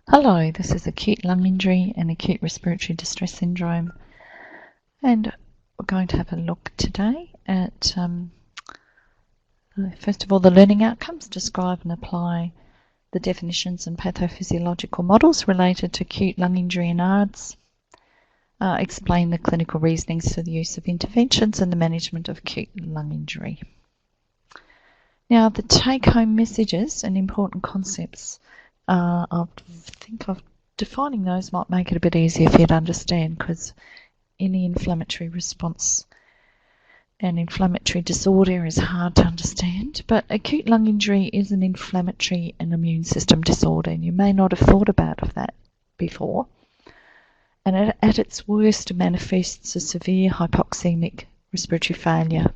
Hello, this is acute lung injury and acute respiratory distress syndrome, and we're going to have a look today at first of all the learning outcomes, describe and apply the definitions and pathophysiological models related to acute lung injury and ARDS, explain the clinical reasonings for the use of interventions and the management of acute lung injury. Now, the take-home messages and important concepts, I think of defining those might make it a bit easier for you to understand, because any inflammatory response and inflammatory disorder is hard to understand. But acute lung injury is an inflammatory and immune system disorder, and you may not have thought about that before. And at its worst, it manifests as severe hypoxemic respiratory failure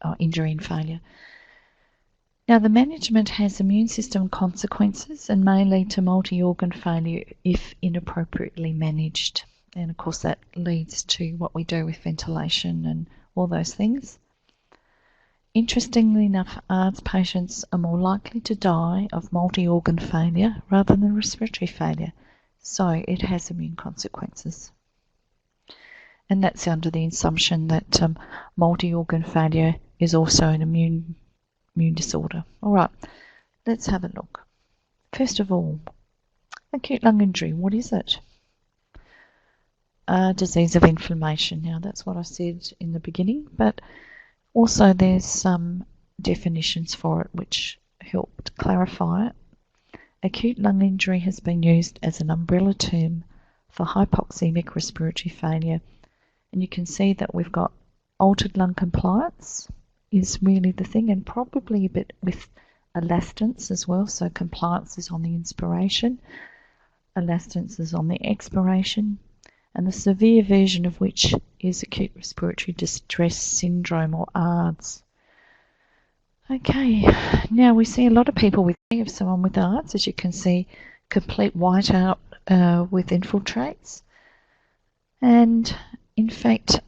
or injury and failure. Now, the management has immune system consequences and may lead to multi-organ failure if inappropriately managed. And of course, that leads to what we do with ventilation and all those things. Interestingly enough, ARDS patients are more likely to die of multi-organ failure rather than respiratory failure. So it has immune consequences. And that's under the assumption that multi-organ failure is also an immune disorder. Alright, let's have a look. First of all, acute lung injury, what is it? A disease of inflammation. Now, that's what I said in the beginning, but also there's some definitions for it which helped clarify it. Acute lung injury has been used as an umbrella term for hypoxemic respiratory failure, and you can see that we've got altered lung compliance is really the thing, and probably a bit with elastance as well. So compliance is on the inspiration, elastance is on the expiration, and the severe version of which is acute respiratory distress syndrome, or ARDS. Okay, now we see a lot of people with someone with ARDS, as you can see, complete whiteout with infiltrates. And in fact,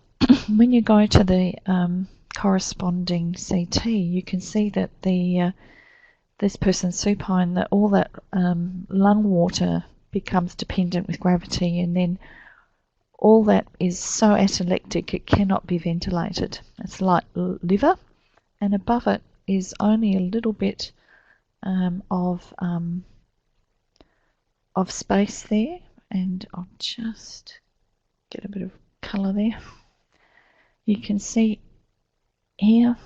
when you go to the corresponding CT, you can see that this person's supine, that all that lung water becomes dependent with gravity, and then all that is so atelectic it cannot be ventilated. It's like liver, and above it is only a little bit of space there, and I'll just get a bit of colour there. You can see here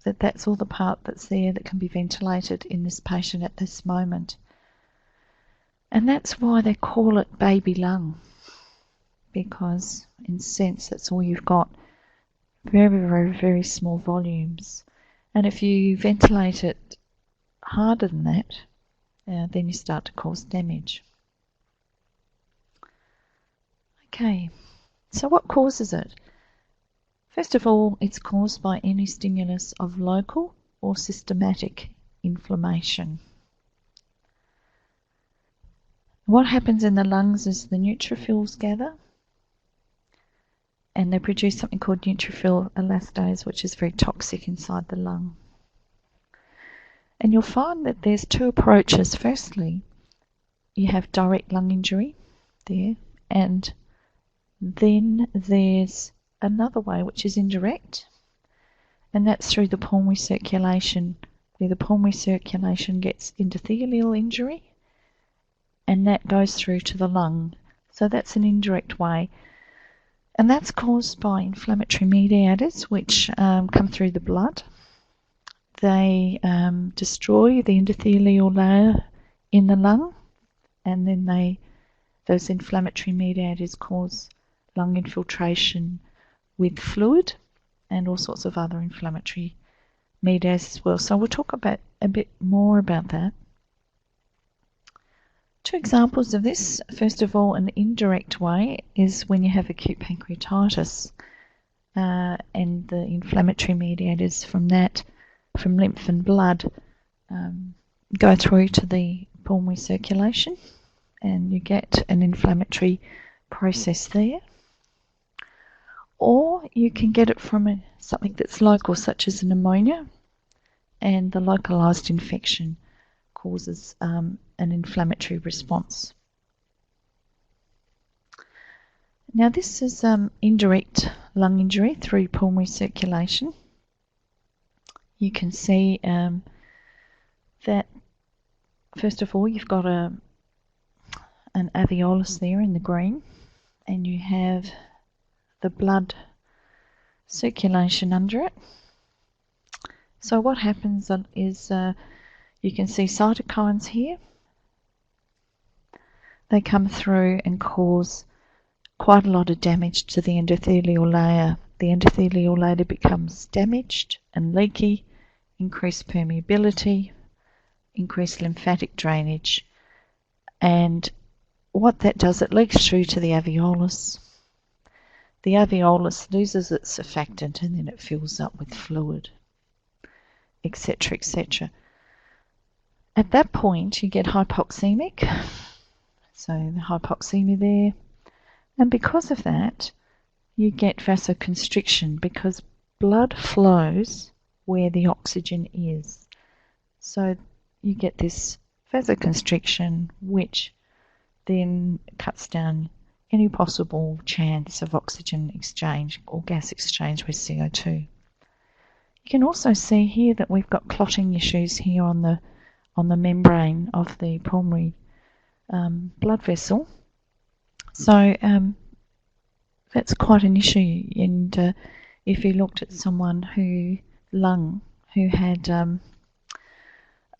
that that's all the part that's there that can be ventilated in this patient at this moment. And that's why they call it baby lung, because in a sense that's all you've got, very, very, very small volumes. And if you ventilate it harder than that, then you start to cause damage. Okay, so what causes it? First of all, it's caused by any stimulus of local or systematic inflammation. What happens in the lungs is the neutrophils gather, and they produce something called neutrophil elastase, which is very toxic inside the lung. And you'll find that there's two approaches. Firstly, you have direct lung injury there, and then there's another way which is indirect, and that's through the pulmonary circulation, where the pulmonary circulation gets endothelial injury, and that goes through to the lung. So that's an indirect way, and that's caused by inflammatory mediators which come through the blood. They destroy the endothelial layer in the lung, and then those inflammatory mediators cause lung infiltration with fluid and all sorts of other inflammatory mediators as well. So we'll talk about a bit more about that. Two examples of this. First of all, an indirect way is when you have acute pancreatitis, and the inflammatory mediators from that, from lymph and blood, go through to the pulmonary circulation, and you get an inflammatory process there. Or you can get it from something that's local, such as a pneumonia, and the localized infection causes an inflammatory response. Now this is indirect lung injury through pulmonary circulation. You can see that first of all you've got an alveolus there in the green, and you have the blood circulation under it. So what happens is you can see cytokines here. They come through and cause quite a lot of damage to the endothelial layer. The endothelial layer becomes damaged and leaky, increased permeability, increased lymphatic drainage, and what that does, it leaks through to the alveolus. The alveolus loses its surfactant and then it fills up with fluid, etc., etc. At that point you get hypoxemic, so the hypoxemia there, and because of that you get vasoconstriction because blood flows where the oxygen is. So you get this vasoconstriction which then cuts down any possible chance of oxygen exchange or gas exchange with CO2. You can also see here that we've got clotting issues here on the membrane of the pulmonary blood vessel. So that's quite an issue, and if you looked at someone who had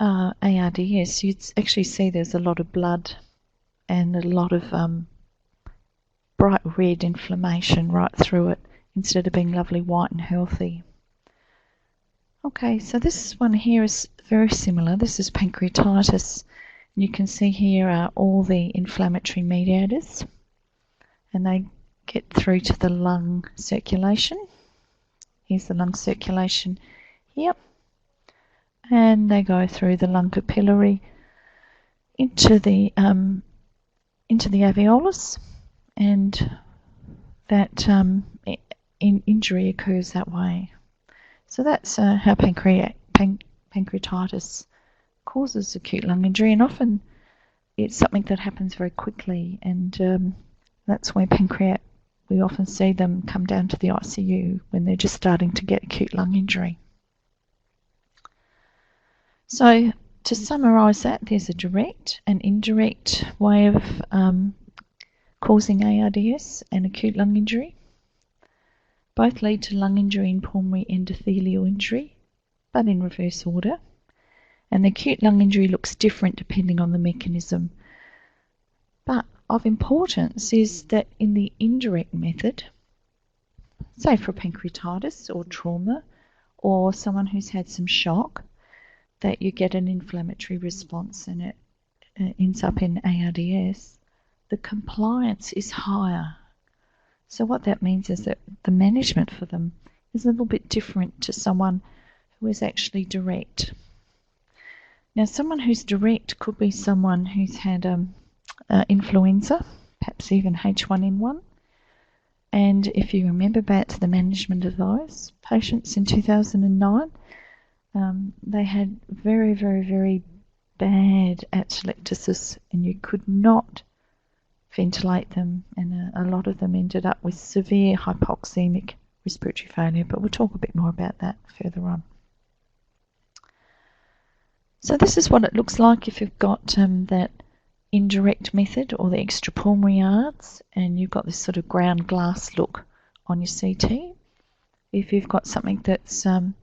ARDS, you'd actually see there's a lot of blood and a lot of bright red inflammation right through it instead of being lovely white and healthy. Okay, so this one here is very similar. This is pancreatitis. You can see here are all the inflammatory mediators, and they get through to the lung circulation. Here's the lung circulation here, and they go through the lung capillary into the alveolus, and that injury occurs that way. So that's how pancreatitis causes acute lung injury, and often it's something that happens very quickly, and that's why we often see them come down to the ICU when they're just starting to get acute lung injury. So to summarise that, there's a direct and indirect way of causing ARDS and acute lung injury. Both lead to lung injury and pulmonary endothelial injury, but in reverse order. And the acute lung injury looks different depending on the mechanism. But of importance is that in the indirect method, say for pancreatitis or trauma or someone who's had some shock, that you get an inflammatory response and it ends up in ARDS, the compliance is higher. So what that means is that the management for them is a little bit different to someone who is actually direct. Now, someone who's direct could be someone who's had influenza, perhaps even H1N1. And if you remember back to the management of those patients in 2009, they had very, very, very bad atelectasis, and you could not ventilate them, and a lot of them ended up with severe hypoxemic respiratory failure, but we'll talk a bit more about that further on. So this is what it looks like if you've got that indirect method or the extrapulmonary ARDS, and you've got this sort of ground glass look on your CT. If you've got something that's a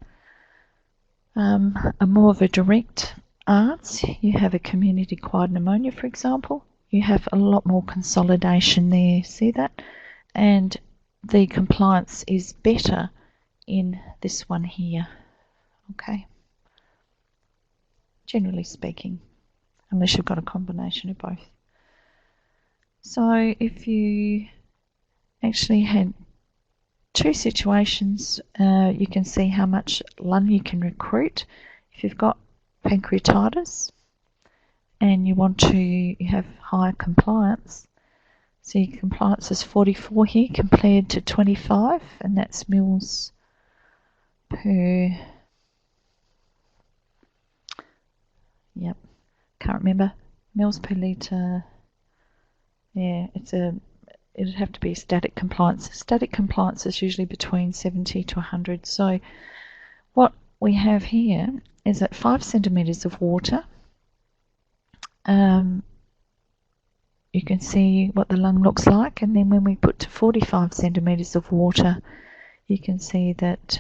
more of a direct ARDS, you have a community-acquired pneumonia, for example, you have a lot more consolidation there, see that? And the compliance is better in this one here, okay? Generally speaking, unless you've got a combination of both. So if you actually had two situations, you can see how much lung you can recruit. If you've got pancreatitis and you have higher compliance, so your compliance is 44 here compared to 25, and that's mils per can't remember, mils per litre. Yeah, it'd have to be static compliance. Static compliance is usually between 70 to 100. So what we have here is at 5 centimetres of water, you can see what the lung looks like, and then when we put to 45 centimetres of water, you can see that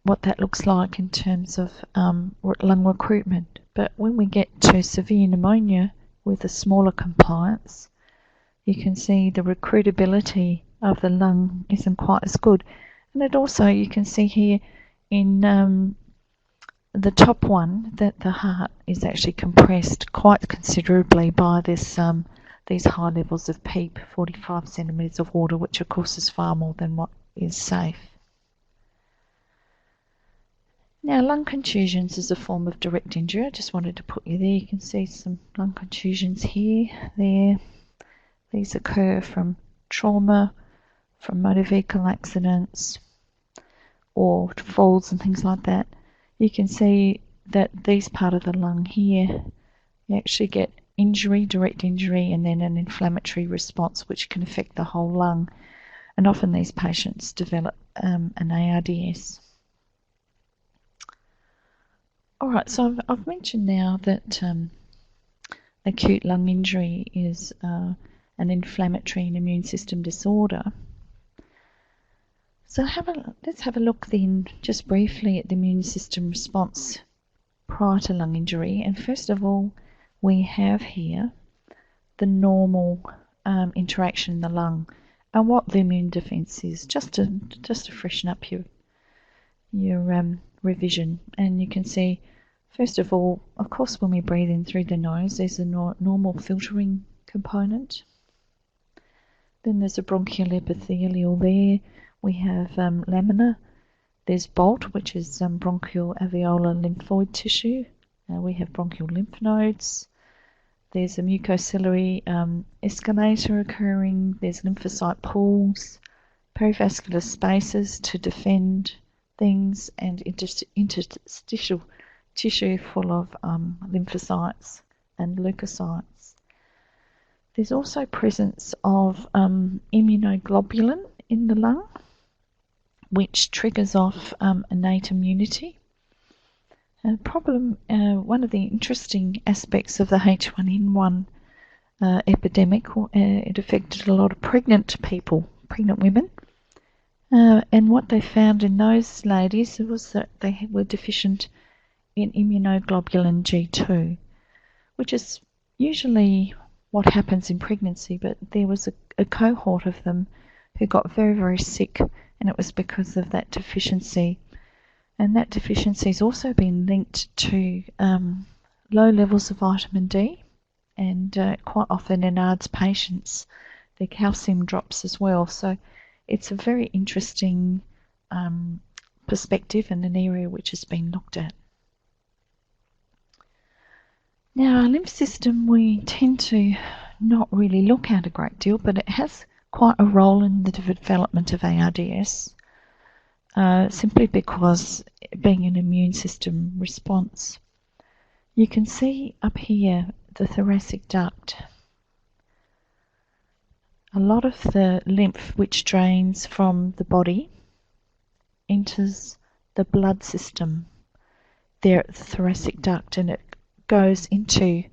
what that looks like in terms of lung recruitment. But when we get to severe pneumonia with a smaller compliance, you can see the recruitability of the lung isn't quite as good. And it also, you can see here in the top one that the heart is actually compressed quite considerably by this these high levels of PEEP, 45 centimetres of water, which of course is far more than what is safe. Now, lung contusions is a form of direct injury. I just wanted to put you there. You can see some lung contusions here, there. These occur from trauma, from motor vehicle accidents, or falls and things like that. You can see that these part of the lung here, you actually get injury, direct injury, and then an inflammatory response which can affect the whole lung. And often these patients develop an ARDS. Alright, so I've mentioned now that acute lung injury is an inflammatory and immune system disorder. So let's have a look then just briefly at the immune system response prior to lung injury. And first of all, we have here the normal interaction in the lung and what the immune defense is, just to freshen up your revision. And you can see, first of all, of course, when we breathe in through the nose, there's a normal filtering component. Then there's a bronchial epithelial there. We have lamina. There's BOLT, which is bronchial alveolar lymphoid tissue. We have bronchial lymph nodes. There's a mucociliary escalator occurring. There's lymphocyte pools, perivascular spaces to defend things, and interstitial tissue full of lymphocytes and leukocytes. There's also presence of immunoglobulin in the lung, which triggers off innate immunity. One of the interesting aspects of the H1N1 epidemic, it affected a lot of pregnant women. And what they found in those ladies was that they were deficient in immunoglobulin G2, which is usually what happens in pregnancy, but there was a cohort of them who got very, very sick, and it was because of that deficiency. And that deficiency has also been linked to low levels of vitamin D, and quite often in ARDS patients, their calcium drops as well. So it's a very interesting perspective and an area which has been looked at. Now, our lymph system we tend to not really look at a great deal, but it has quite a role in the development of ARDS, simply because being an immune system response. You can see up here the thoracic duct. A lot of the lymph which drains from the body enters the blood system there at the thoracic duct, and it goes into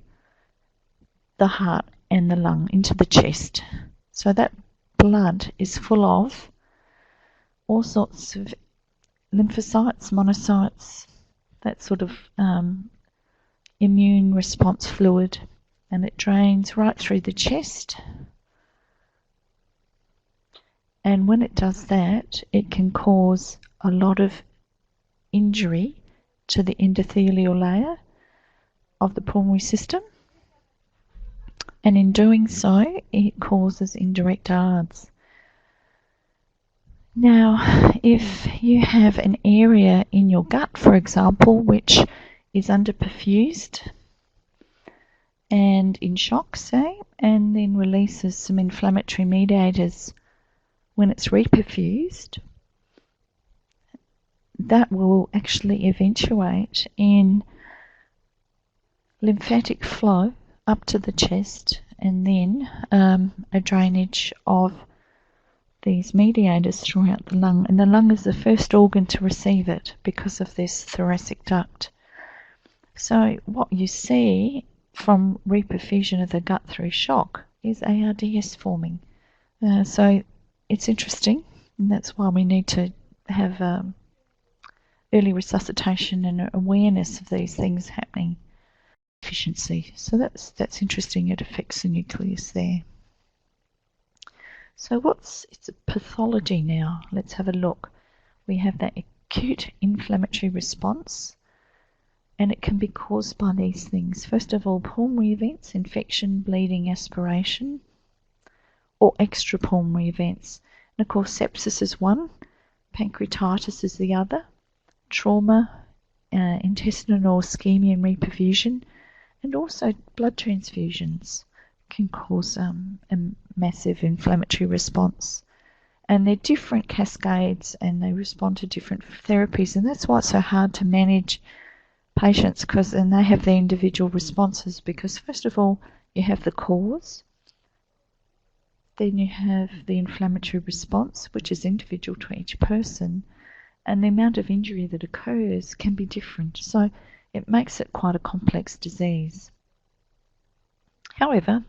the heart and the lung, into the chest. So that blood is full of all sorts of lymphocytes, monocytes, that sort of immune response fluid, and it drains right through the chest. And when it does that, it can cause a lot of injury to the endothelial layer of the pulmonary system, and in doing so, it causes indirect ARDS. Now, if you have an area in your gut, for example, which is underperfused and in shock, say, and then releases some inflammatory mediators when it's reperfused, that will actually eventuate in lymphatic flow up to the chest, and then a drainage of these mediators throughout the lung, and the lung is the first organ to receive it because of this thoracic duct. So what you see from reperfusion of the gut through shock is ARDS forming. So it's interesting, and that's why we need to have early resuscitation and awareness of these things happening. Efficiency. So that's interesting. It affects the nucleus there. So it's a pathology now. Let's have a look. We have that acute inflammatory response, and it can be caused by these things. First of all, pulmonary events, infection, bleeding, aspiration, or extrapulmonary events. And of course, sepsis is one, pancreatitis is the other, trauma, intestinal ischemia and reperfusion, and also blood transfusions can cause a massive inflammatory response. And they're different cascades, and they respond to different therapies, and that's why it's so hard to manage patients, because then they have their individual responses, because first of all you have the cause, then you have the inflammatory response, which is individual to each person, and the amount of injury that occurs can be different, so it makes it quite a complex disease. However,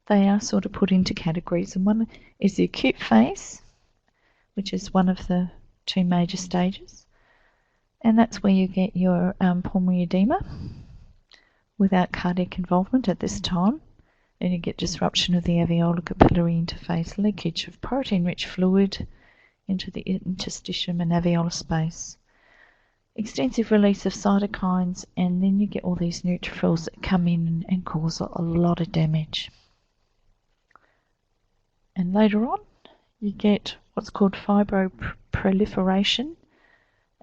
they are sort of put into categories, and one is the acute phase, which is one of the two major stages, and that's where you get your pulmonary edema without cardiac involvement at this time, and you get disruption of the alveolar capillary interface, leakage of protein-rich fluid into the interstitium and alveolar space, extensive release of cytokines, and then you get all these neutrophils that come in and cause a lot of damage. And later on, you get what's called fibroproliferation.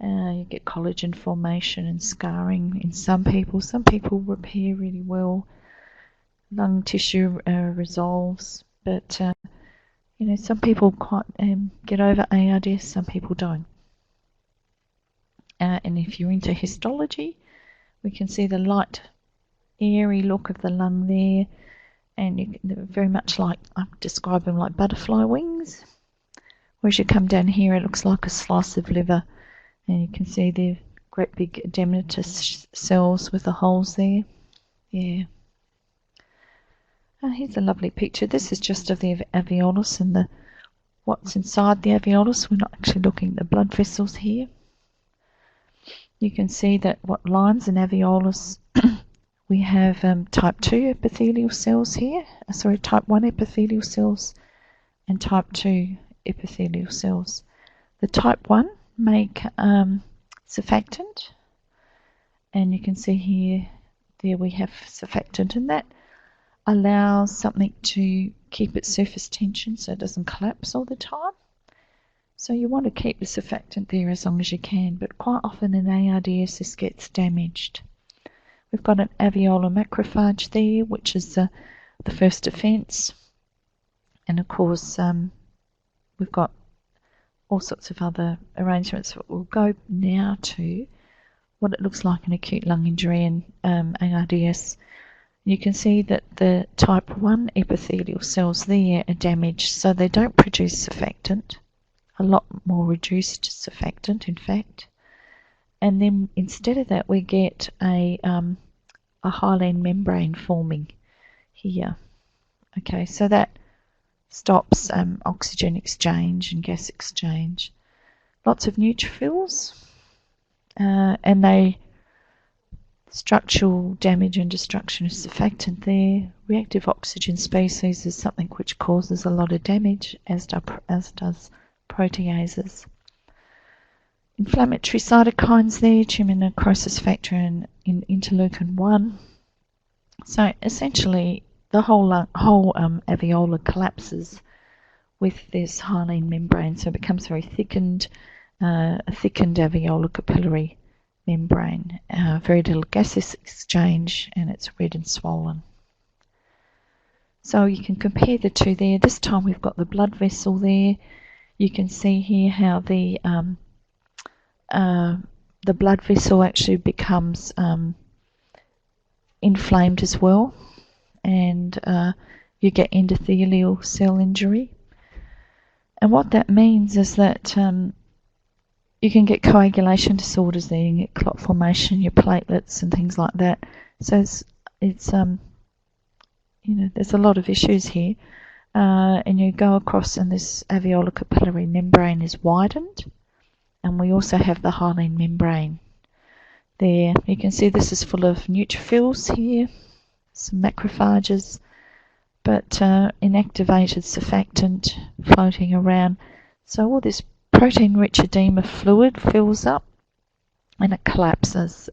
You get collagen formation and scarring in some people. Some people repair really well. Lung tissue resolves, but some people quite get over ARDS, some people don't. And if you're into histology, we can see the light, airy look of the lung there, and they're very much like, I describe them like butterfly wings. Whereas you come down here, it looks like a slice of liver, and you can see the great big edematous cells with the holes there. Yeah. Here's a lovely picture. This is just of the alveolus and what's inside the alveolus. We're not actually looking at the blood vessels here. You can see that what lines an alveolus, we have type 2 epithelial cells here, type 1 epithelial cells and type 2 epithelial cells. The type 1 make surfactant, and you can see here, there we have surfactant, and that allows something to keep its surface tension so it doesn't collapse all the time. So you want to keep the surfactant there as long as you can, but quite often in ARDS this gets damaged. We've got an alveolar macrophage there, which is the first defence, and of course we've got all sorts of other arrangements. We'll go now to what it looks like in acute lung injury and ARDS. You can see that the type 1 epithelial cells there are damaged, so they don't produce surfactant, a lot more reduced surfactant in fact, and then instead of that we get a hyaline membrane forming here. Okay, so that stops oxygen exchange and gas exchange. Lots of neutrophils, and they structural damage and destruction of surfactant there. Reactive oxygen species is something which causes a lot of damage, as does proteases. Inflammatory cytokines there, tumor necrosis factor and interleukin 1. So essentially the whole alveolar collapses with this hyaline membrane, so it becomes very thickened, a thickened alveolar capillary membrane, very little gas exchange, and it's red and swollen. So you can compare the two there. This time we've got the blood vessel there. You can see here how the blood vessel actually becomes inflamed as well, and you get endothelial cell injury. And what that means is that you can get coagulation disorders there, you can get clot formation, your platelets and things like that. So it's you know, there's a lot of issues here. And you go across and this alveolar capillary membrane is widened, and we also have the hyaline membrane there. You can see this is full of neutrophils here, some macrophages, but inactivated surfactant floating around. So all this protein-rich edema fluid fills up and it collapses.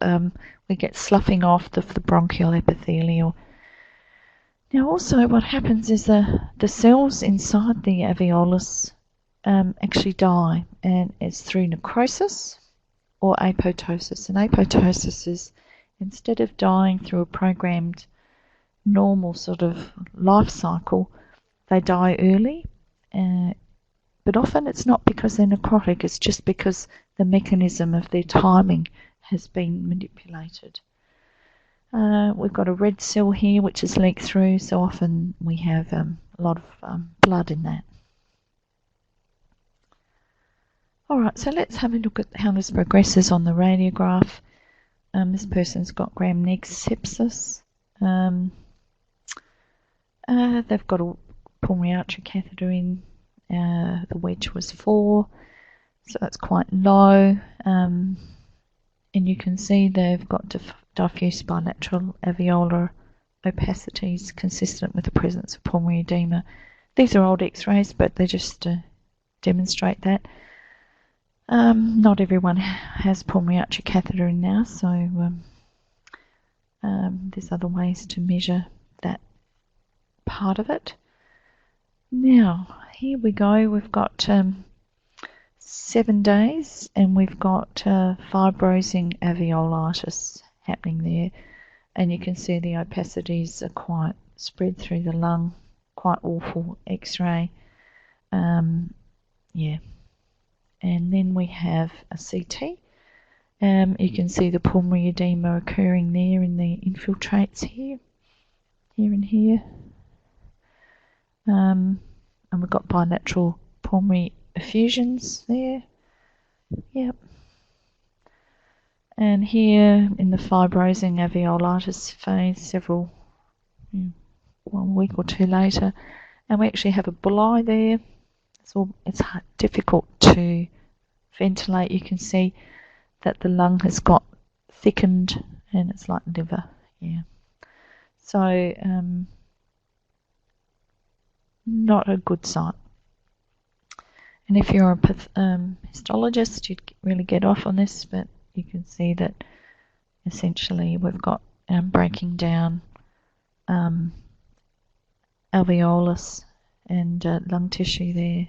We get sloughing off the bronchial epithelial. Now also what happens is the cells inside the alveolus actually die, and it's through necrosis or apoptosis. And apoptosis is, instead of dying through a programmed normal sort of life cycle, they die early. But often it's not because they're necrotic, it's just because the mechanism of their timing has been manipulated. We've got a red cell here which is leaked through, so often we have a lot of blood in that. Alright, so let's have a look at how this progresses on the radiograph. This person's got Gram-neg sepsis. They've got a pulmonary artery catheter in. The wedge was 4, so that's quite low. And you can see they've got diffuse bilateral alveolar opacities consistent with the presence of pulmonary edema. These are old x-rays, but they just demonstrate that. Not everyone has pulmonary artery catheter in now, so there's other ways to measure that part of it. Now, here we go. We've got 7 days, and we've got fibrosing alveolitis happening there, and you can see the opacities are quite spread through the lung. Quite awful x-ray. Yeah. And then we have a CT. You can see the pulmonary edema occurring there in the infiltrates here and here. And we've got bilateral pulmonary effusions there. Yep. And here in the fibrosing alveolitis phase, 1 week or 2 later, and we actually have a bullae there. It's difficult to ventilate. You can see that the lung has got thickened, and it's like liver. Yeah. So not a good sight. And if you're a histologist, you'd really get off on this, but you can see that essentially we've got breaking down alveolus and lung tissue there.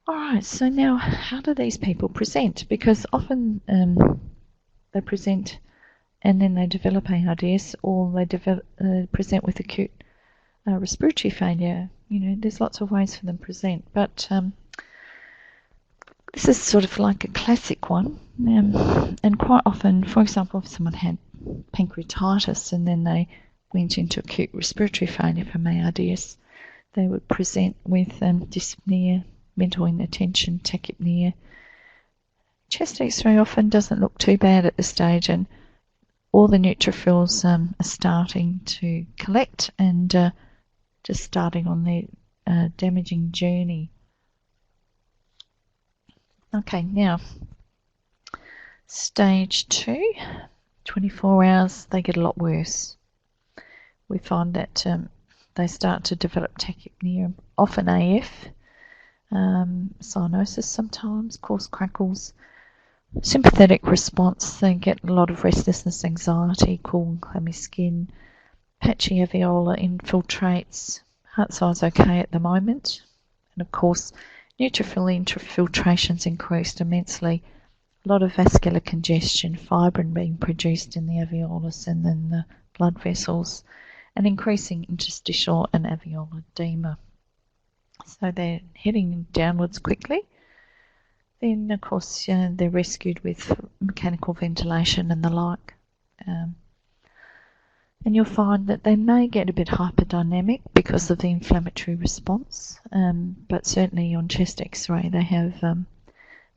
Alright, so now how do these people present? Because often they present and then they develop ARDS, or they present with acute respiratory failure. You know, there's lots of ways for them to present, but this is sort of like a classic one. And quite often, for example, if someone had pancreatitis and then they went into acute respiratory failure from ARDS, they would present with dyspnea, mental inattention, tachypnea. Chest x-ray often doesn't look too bad at this stage, and all the neutrophils are starting to collect and just starting on their damaging journey. Okay, now stage 2, 24 hours, they get a lot worse. We find that they start to develop tachypnea, often AF, cyanosis sometimes, coarse crackles, sympathetic response. They get a lot of restlessness, anxiety, cool, clammy skin, patchy alveolar infiltrates. Heart size okay at the moment, and of course neutrophil infiltrations increased immensely. A lot of vascular congestion, fibrin being produced in the alveolus and then the blood vessels, and increasing interstitial and alveolar edema. So they're heading downwards quickly. Then, of course, they're rescued with mechanical ventilation and the like. And you'll find that they may get a bit hyperdynamic because of the inflammatory response, but certainly on chest x-ray they have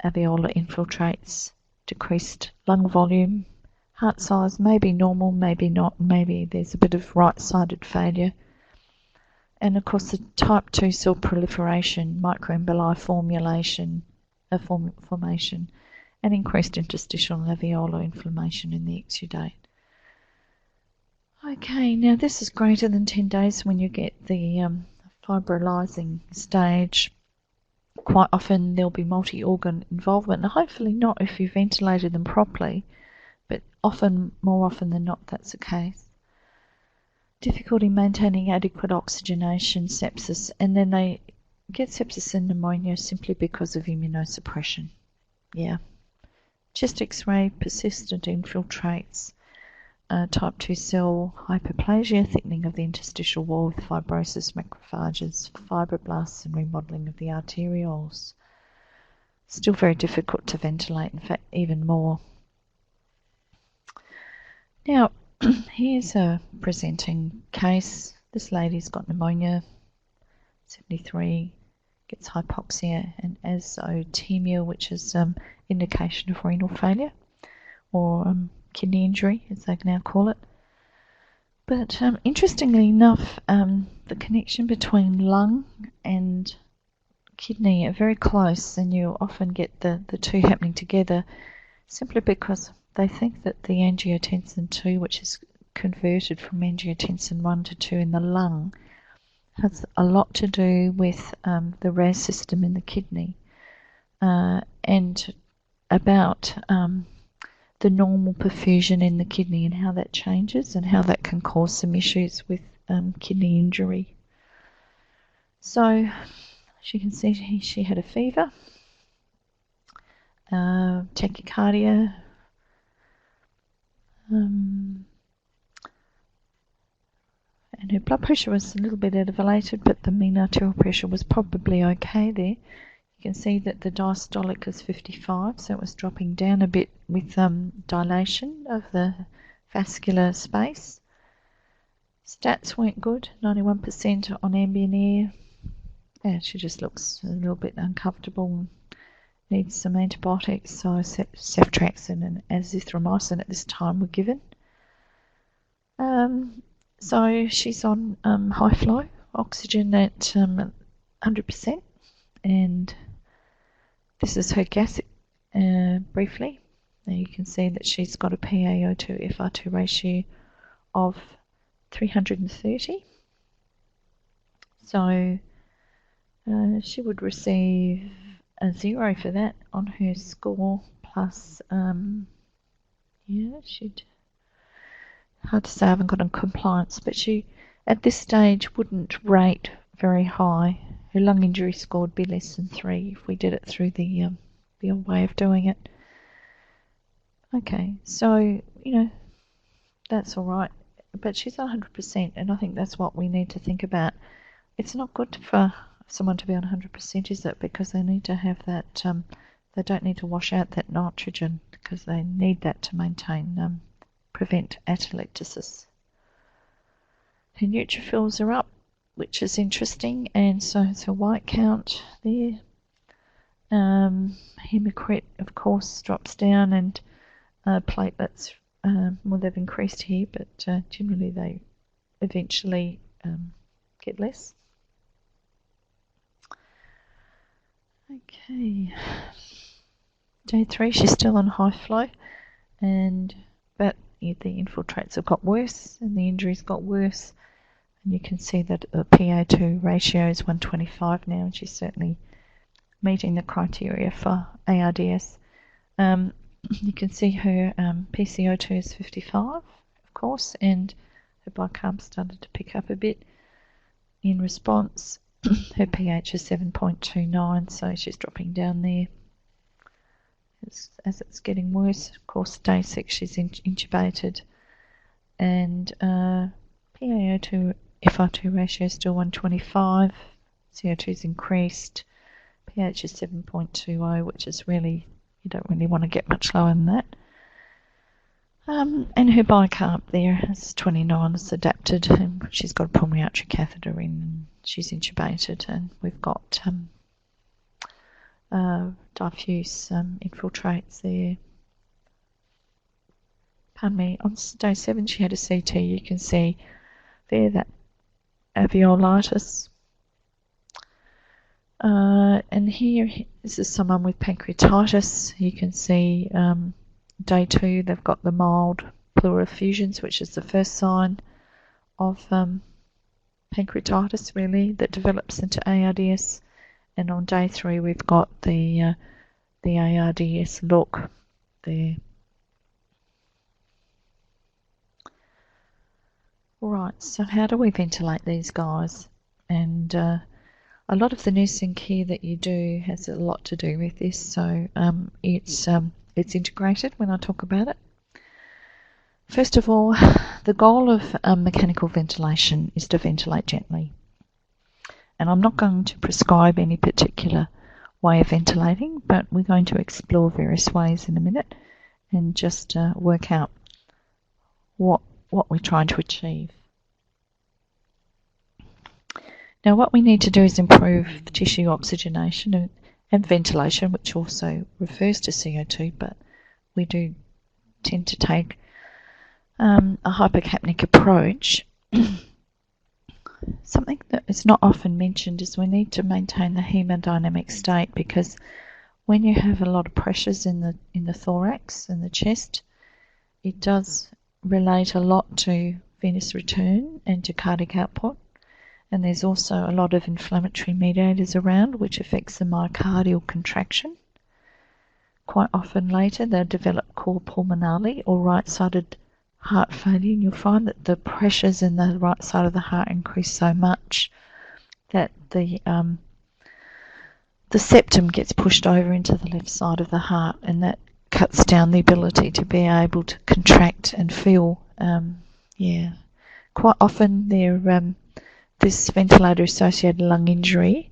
alveolar infiltrates, decreased lung volume, heart size may be normal, maybe not, maybe there's a bit of right-sided failure. And of course the type 2 cell proliferation, microemboli formation, and increased interstitial and alveolar inflammation in the exudate. Okay, now this is greater than 10 days when you get the fibrolysing stage. Quite often there'll be multi-organ involvement, and hopefully not if you ventilated them properly, but more often than not that's the case. Difficulty maintaining adequate oxygenation, sepsis, and then they get sepsis and pneumonia simply because of immunosuppression. Yeah. Chest x-ray, persistent infiltrates, type 2 cell hyperplasia, thickening of the interstitial wall with fibrosis, macrophages, fibroblasts, and remodelling of the arterioles. Still very difficult to ventilate, in fact, even more. Now, here's a presenting case. This lady's got pneumonia, 73, gets hypoxia and azotemia, which is indication of renal failure or kidney injury, as they now call it. But interestingly enough, the connection between lung and kidney are very close, and you often get the two happening together simply because they think that the angiotensin 2, which is converted from angiotensin 1 to 2 in the lung, has a lot to do with the RAS system in the kidney and about the normal perfusion in the kidney and how that changes and how that can cause some issues with kidney injury. So, as you can see, she had a fever, tachycardia, and her blood pressure was a little bit elevated, but the mean arterial pressure was probably okay there. You can see that the diastolic is 55, so it was dropping down a bit with dilation of the vascular space. Stats weren't good, 91% on ambient air. Yeah, she just looks a little bit uncomfortable, needs some antibiotics, so ceftriaxone and azithromycin at this time were given. So she's on high flow, oxygen at 100%, and this is her gas briefly. Now you can see that she's got a PaO2 FR2 ratio of 330. So she would receive a 0 for that on her score, plus, yeah, she'd, hard to say, I haven't got on compliance, but she, at this stage, wouldn't rate very high. Her lung injury score would be less than 3 if we did it through the old way of doing it. Okay, so, you know, that's all right, but she's 100%, and I think that's what we need to think about. It's not good for someone to be on 100%, is it? Because they need to have that, they don't need to wash out that nitrogen, because they need that to maintain, prevent atelectasis. Her neutrophils are up, which is interesting, and so it's a white count there. Hematocrit, of course, drops down, and platelets, well, they've increased here, but generally they eventually get less. Okay, day 3, she's still on high flow, but the infiltrates have got worse and the injuries got worse, and you can see that the PaO2 ratio is 125 now, and she's certainly meeting the criteria for ARDS. You can see her PCO2 is 55, of course, and her bicarb started to pick up a bit in response. Her pH is 7.29, so she's dropping down there as it's getting worse. Of course, day 6 she's intubated, and PaO2 FR2 ratio is still 125, CO2 is increased, pH is 7.20, which is really, you don't really want to get much lower than that. And her bicarb there is 29, it's adapted, and she's got a pulmonary artery catheter in, and she's intubated, and we've got diffuse infiltrates there. Pardon me, on day 7 she had a CT, you can see there that alveolitis. And here, this is someone with pancreatitis. You can see day 2 they've got the mild pleural effusions, which is the first sign of pancreatitis really that develops into ARDS. And on day 3 we've got the ARDS look there. Right, so how do we ventilate these guys? And a lot of the nursing care that you do has a lot to do with this, so it's integrated when I talk about it. First of all, the goal of mechanical ventilation is to ventilate gently. And I'm not going to prescribe any particular way of ventilating, but we're going to explore various ways in a minute and just work out what we're trying to achieve. Now what we need to do is improve the tissue oxygenation and ventilation, which also refers to CO2, but we do tend to take a hypocapnic approach. Something that is not often mentioned is we need to maintain the hemodynamic state, because when you have a lot of pressures in the thorax and the chest, it does relate a lot to venous return and to cardiac output. And there's also a lot of inflammatory mediators around, which affects the myocardial contraction. Quite often later they'll develop cor pulmonale or right-sided heart failure, and you'll find that the pressures in the right side of the heart increase so much that the septum gets pushed over into the left side of the heart, and that cuts down the ability to be able to contract and feel. Quite often this ventilator-associated lung injury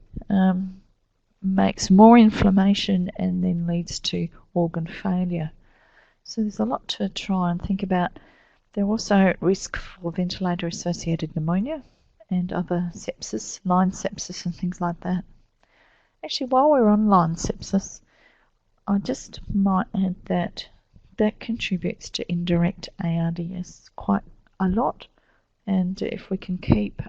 makes more inflammation and then leads to organ failure. So there's a lot to try and think about. They're also at risk for ventilator-associated pneumonia and other sepsis, line sepsis and things like that. Actually, while we're on line sepsis, I just might add that contributes to indirect ARDS quite a lot. And if we can keep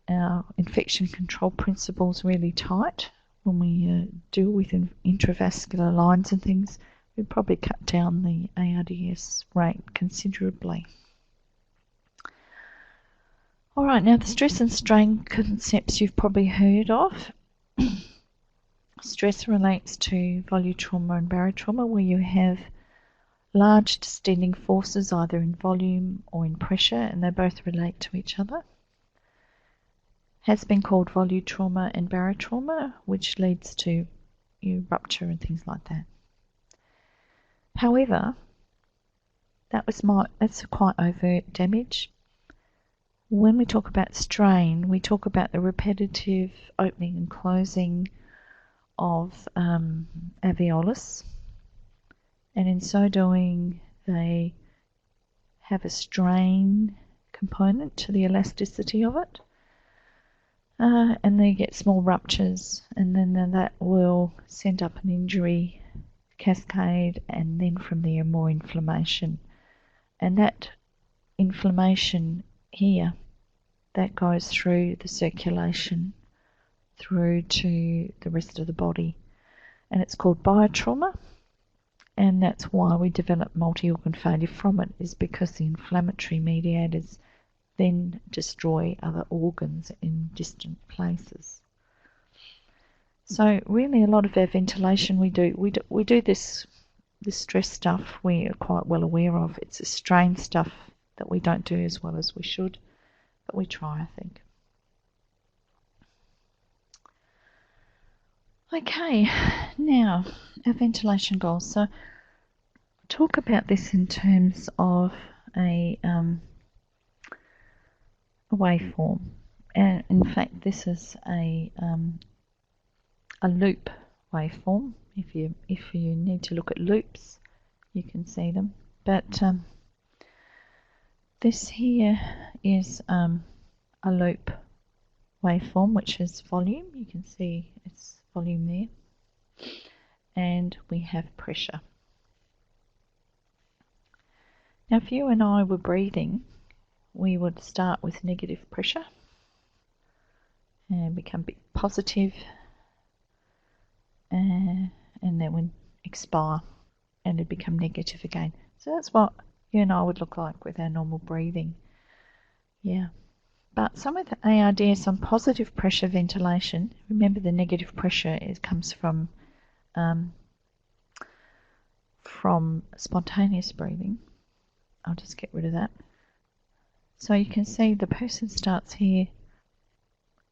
our infection control principles really tight when we deal with intravascular lines and things, we'd probably cut down the ARDS rate considerably. Alright, now the stress and strain concepts you've probably heard of. Stress relates to volutrauma and barotrauma, where you have large distending forces either in volume or in pressure, and they both relate to each other. Has been called volutrauma and barotrauma, which leads to rupture and things like that. However, that's quite overt damage. When we talk about strain, we talk about the repetitive opening and closing of alveolus, and in so doing they have a strain component to the elasticity of it, and they get small ruptures, and then that will send up an injury cascade, and then from there more inflammation. And that inflammation here, that goes through the circulation through to the rest of the body, and it's called biotrauma, and that's why we develop multi-organ failure from it, is because the inflammatory mediators then destroy other organs in distant places. So really a lot of our ventilation we do this stress stuff we are quite well aware of. It's the strain stuff that we don't do as well as we should, but we try, I think. Okay, now our ventilation goals. So talk about this in terms of a waveform, and in fact this is a loop waveform. If you need to look at loops, you can see them But this here is a loop waveform, which is volume. You can see it's volume there. And we have pressure. Now if you and I were breathing, we would start with negative pressure and become a bit positive, and then we'd expire and it'd become negative again. So that's what you and I would look like with our normal breathing. Yeah. But some of the ARDS on positive pressure ventilation, remember the negative pressure comes from spontaneous breathing. I'll just get rid of that. So you can see the person starts here,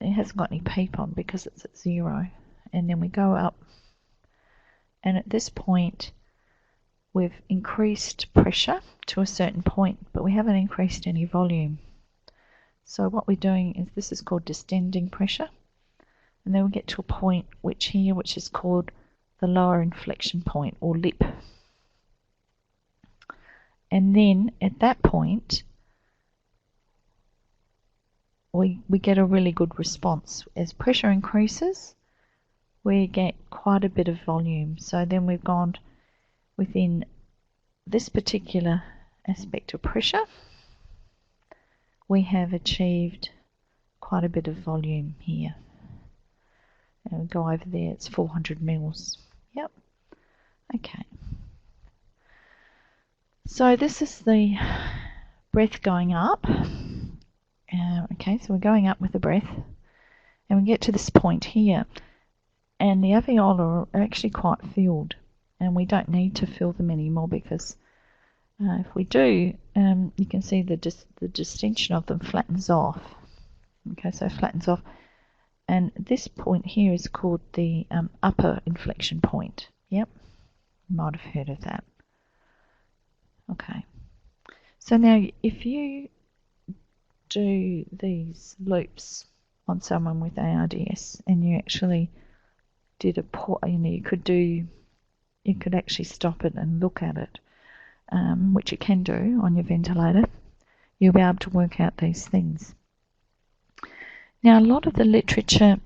it hasn't got any PEEP on because it's at 0, and then we go up, and at this point we've increased pressure to a certain point, but we haven't increased any volume. So what we're doing is, this is called distending pressure, and then we get to a point which is called the lower inflection point, or lip. And then at that point we get a really good response. As pressure increases, we get quite a bit of volume. So then we've gone within this particular aspect of pressure, we have achieved quite a bit of volume here. And we go over there, it's 400 mils. Yep. Okay. So this is the breath going up. Okay, so we're going up with the breath, and we get to this point here, and the alveoli are actually quite filled, and we don't need to fill them anymore, because if we do, you can see the distension of them flattens off. Okay, so it flattens off, and this point here is called the upper inflection point. Yep, you might have heard of that. Okay, so now if you do these loops on someone with ARDS, and you actually did you could actually stop it and look at it, which you can do on your ventilator, you'll be able to work out these things. Now a lot of the literature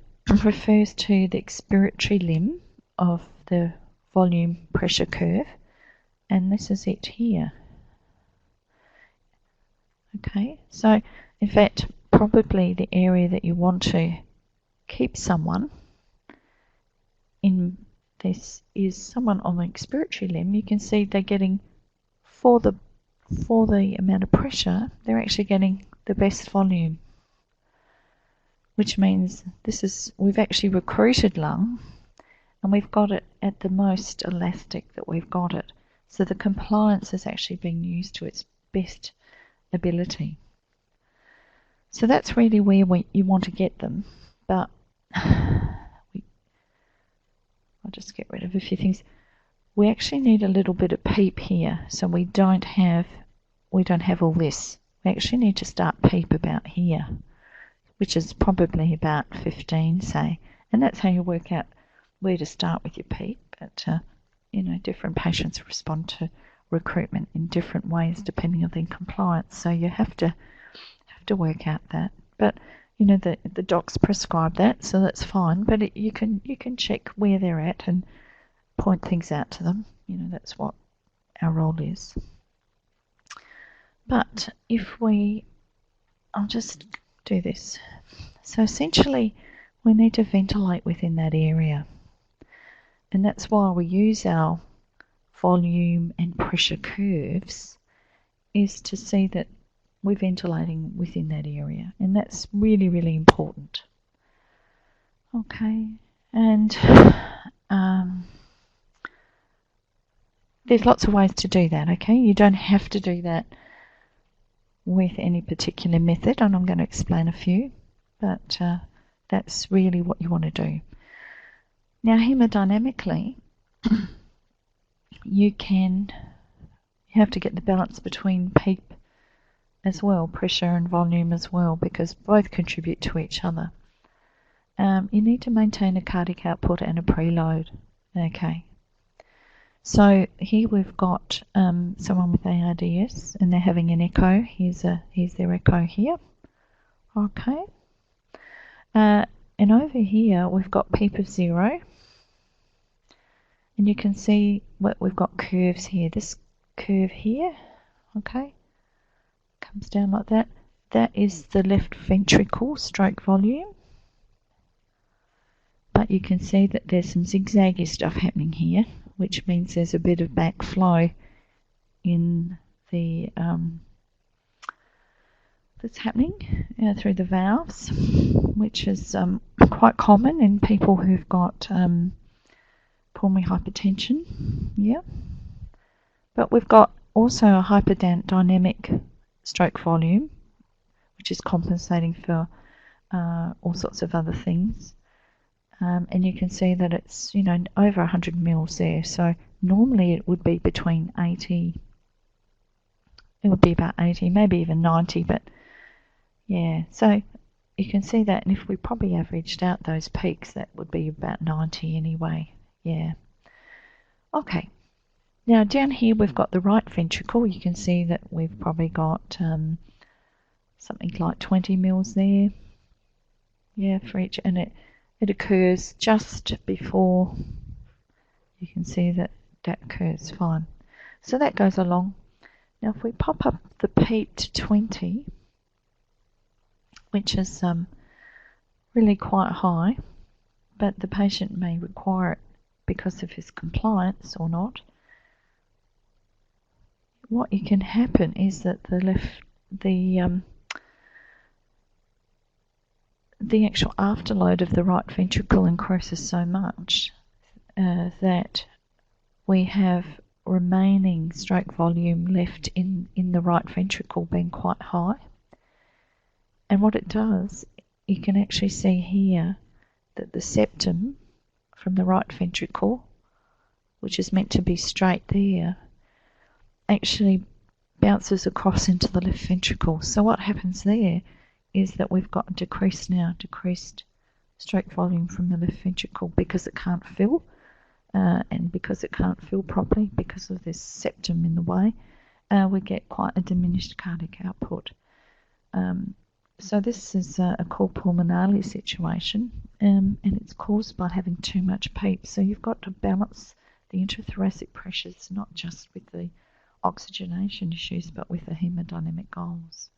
refers to the expiratory limb of the volume pressure curve, and this is it here. Okay, so in fact probably the area that you want to keep someone in this is someone on the expiratory limb. You can see they're getting, for the amount of pressure, they're actually getting the best volume, which means we've actually recruited lung, and we've got it at the most elastic that we've got it. So the compliance is actually being used to its best ability. So that's really where you want to get them, but I'll just get rid of a few things. We actually need a little bit of PEEP here, so we don't have all this. We actually need to start PEEP about here, which is probably about 15, say, and that's how you work out where to start with your PEEP. But you know, different patients respond to recruitment in different ways depending on their compliance, so you have to work out that. But you know, the docs prescribe that, so that's fine, but you can check where they're at and point things out to them. You know, that's what our role is. But I'll just do this. So essentially we need to ventilate within that area, and that's why we use our volume and pressure curves, is to see that we're ventilating within that area, and that's really, really important. Okay, and there's lots of ways to do that. Okay, you don't have to do that with any particular method, and I'm going to explain a few, but that's really what you want to do. Now hemodynamically, you have to get the balance between PEEP as well, pressure and volume as well, because both contribute to each other. You need to maintain a cardiac output and a preload. Okay. So here we've got someone with ARDS, and they're having an echo. Here's their echo here. Okay. And over here we've got peep of 0. And you can see what we've got curves here. This curve here, okay, comes down like that. That is the left ventricle stroke volume. But you can see that there's some zigzaggy stuff happening here, which means there's a bit of backflow in the that's happening through the valves, which is quite common in people who've got pulmonary hypertension. Yeah, but we've got also a hyperdynamic stroke volume, which is compensating for all sorts of other things. And you can see that it's, you know, over 100 mils there. So normally it would be between 80, it would be about 80, maybe even 90, but yeah, so you can see that, and if we probably averaged out those peaks, that would be about 90 anyway. Yeah. Okay. Now down here we've got the right ventricle. You can see that we've probably got something like 20 mils there. Yeah, for each, and it occurs just before. You can see that occurs fine. So that goes along. Now if we pop up the peep to 20, which is really quite high, but the patient may require it because of his compliance or not, what you can happen is that the actual afterload of the right ventricle increases so much that we have remaining stroke volume left in the right ventricle being quite high. And what it does, you can actually see here that the septum from the right ventricle, which is meant to be straight there, actually bounces across into the left ventricle. So what happens there is that we've got decreased stroke volume from the left ventricle because it can't fill, and because it can't fill properly because of this septum in the way, we get quite a diminished cardiac output. So this is a cor pulmonale situation, and it's caused by having too much PEEP. So you've got to balance the intrathoracic pressures, not just with the oxygenation issues, but with the hemodynamic goals.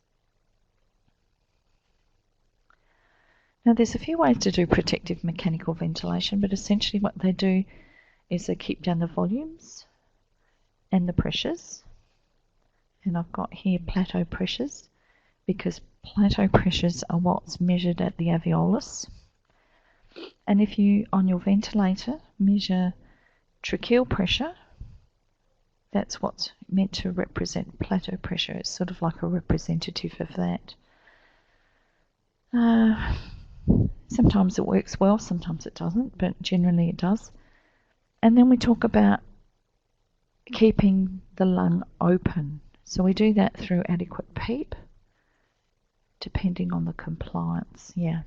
Now there's a few ways to do protective mechanical ventilation, but essentially what they do is they keep down the volumes and the pressures. And I've got here plateau pressures, because plateau pressures are what's measured at the alveolus. And if you, on your ventilator, measure tracheal pressure, that's what's meant to represent plateau pressure. It's sort of like a representative of that. Sometimes it works well, sometimes it doesn't, but generally it does. And then we talk about keeping the lung open. So we do that through adequate PEEP, depending on the compliance. Yeah.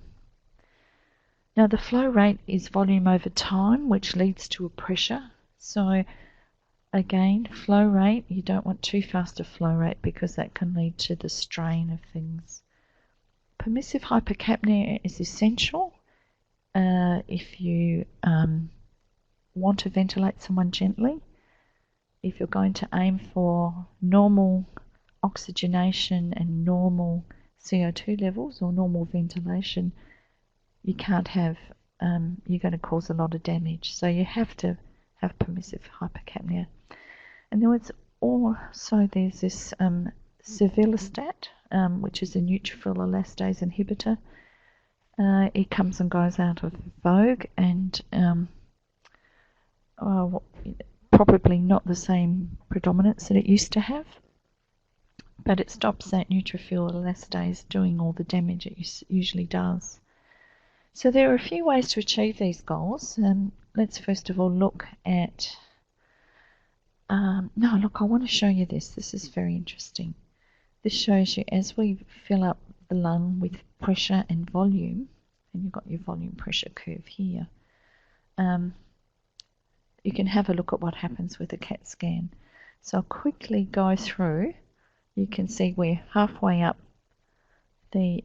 Now the flow rate is volume over time, which leads to a pressure. So again, flow rate, you don't want too fast a flow rate because that can lead to the strain of things. Permissive hypercapnia is essential if you want to ventilate someone gently. If you're going to aim for normal oxygenation and normal CO2 levels or normal ventilation, you can't have, you're going to cause a lot of damage. So you have to have permissive hypercapnia. And then there's this Civilistat, which is a neutrophil elastase inhibitor. It comes and goes out of vogue, and probably not the same predominance that it used to have, but it stops that neutrophil elastase doing all the damage it usually does. So there are a few ways to achieve these goals. Let's first of all look at, I want to show you this. This is very interesting. This shows you as we fill up the lung with pressure and volume, and you've got your volume pressure curve here, you can have a look at what happens with a CAT scan. So I'll quickly go through. You can see we're halfway up the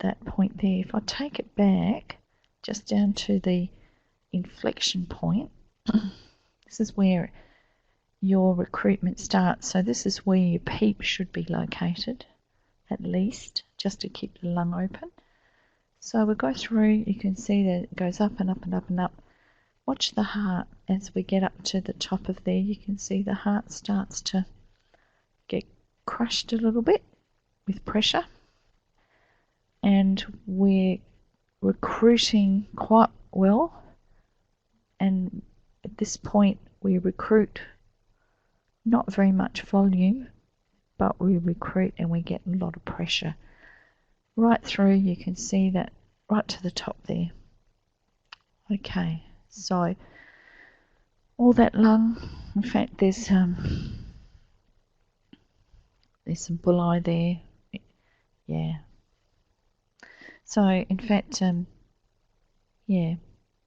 that point there. If I take it back just down to the inflection point, this is where your recruitment starts. So this is where your PEEP should be located, at least, just to keep the lung open. So we'll go through. You can see that it goes up and up and up and up. Watch the heart as we get up to the top of there. You can see the heart starts to get crushed a little bit with pressure, and we're recruiting quite well. And at this point we recruit not very much volume, but we recruit and we get a lot of pressure right through. You can see that right to the top there. Okay, so all that lung, in fact there's some bullae there, yeah. So in fact, yeah,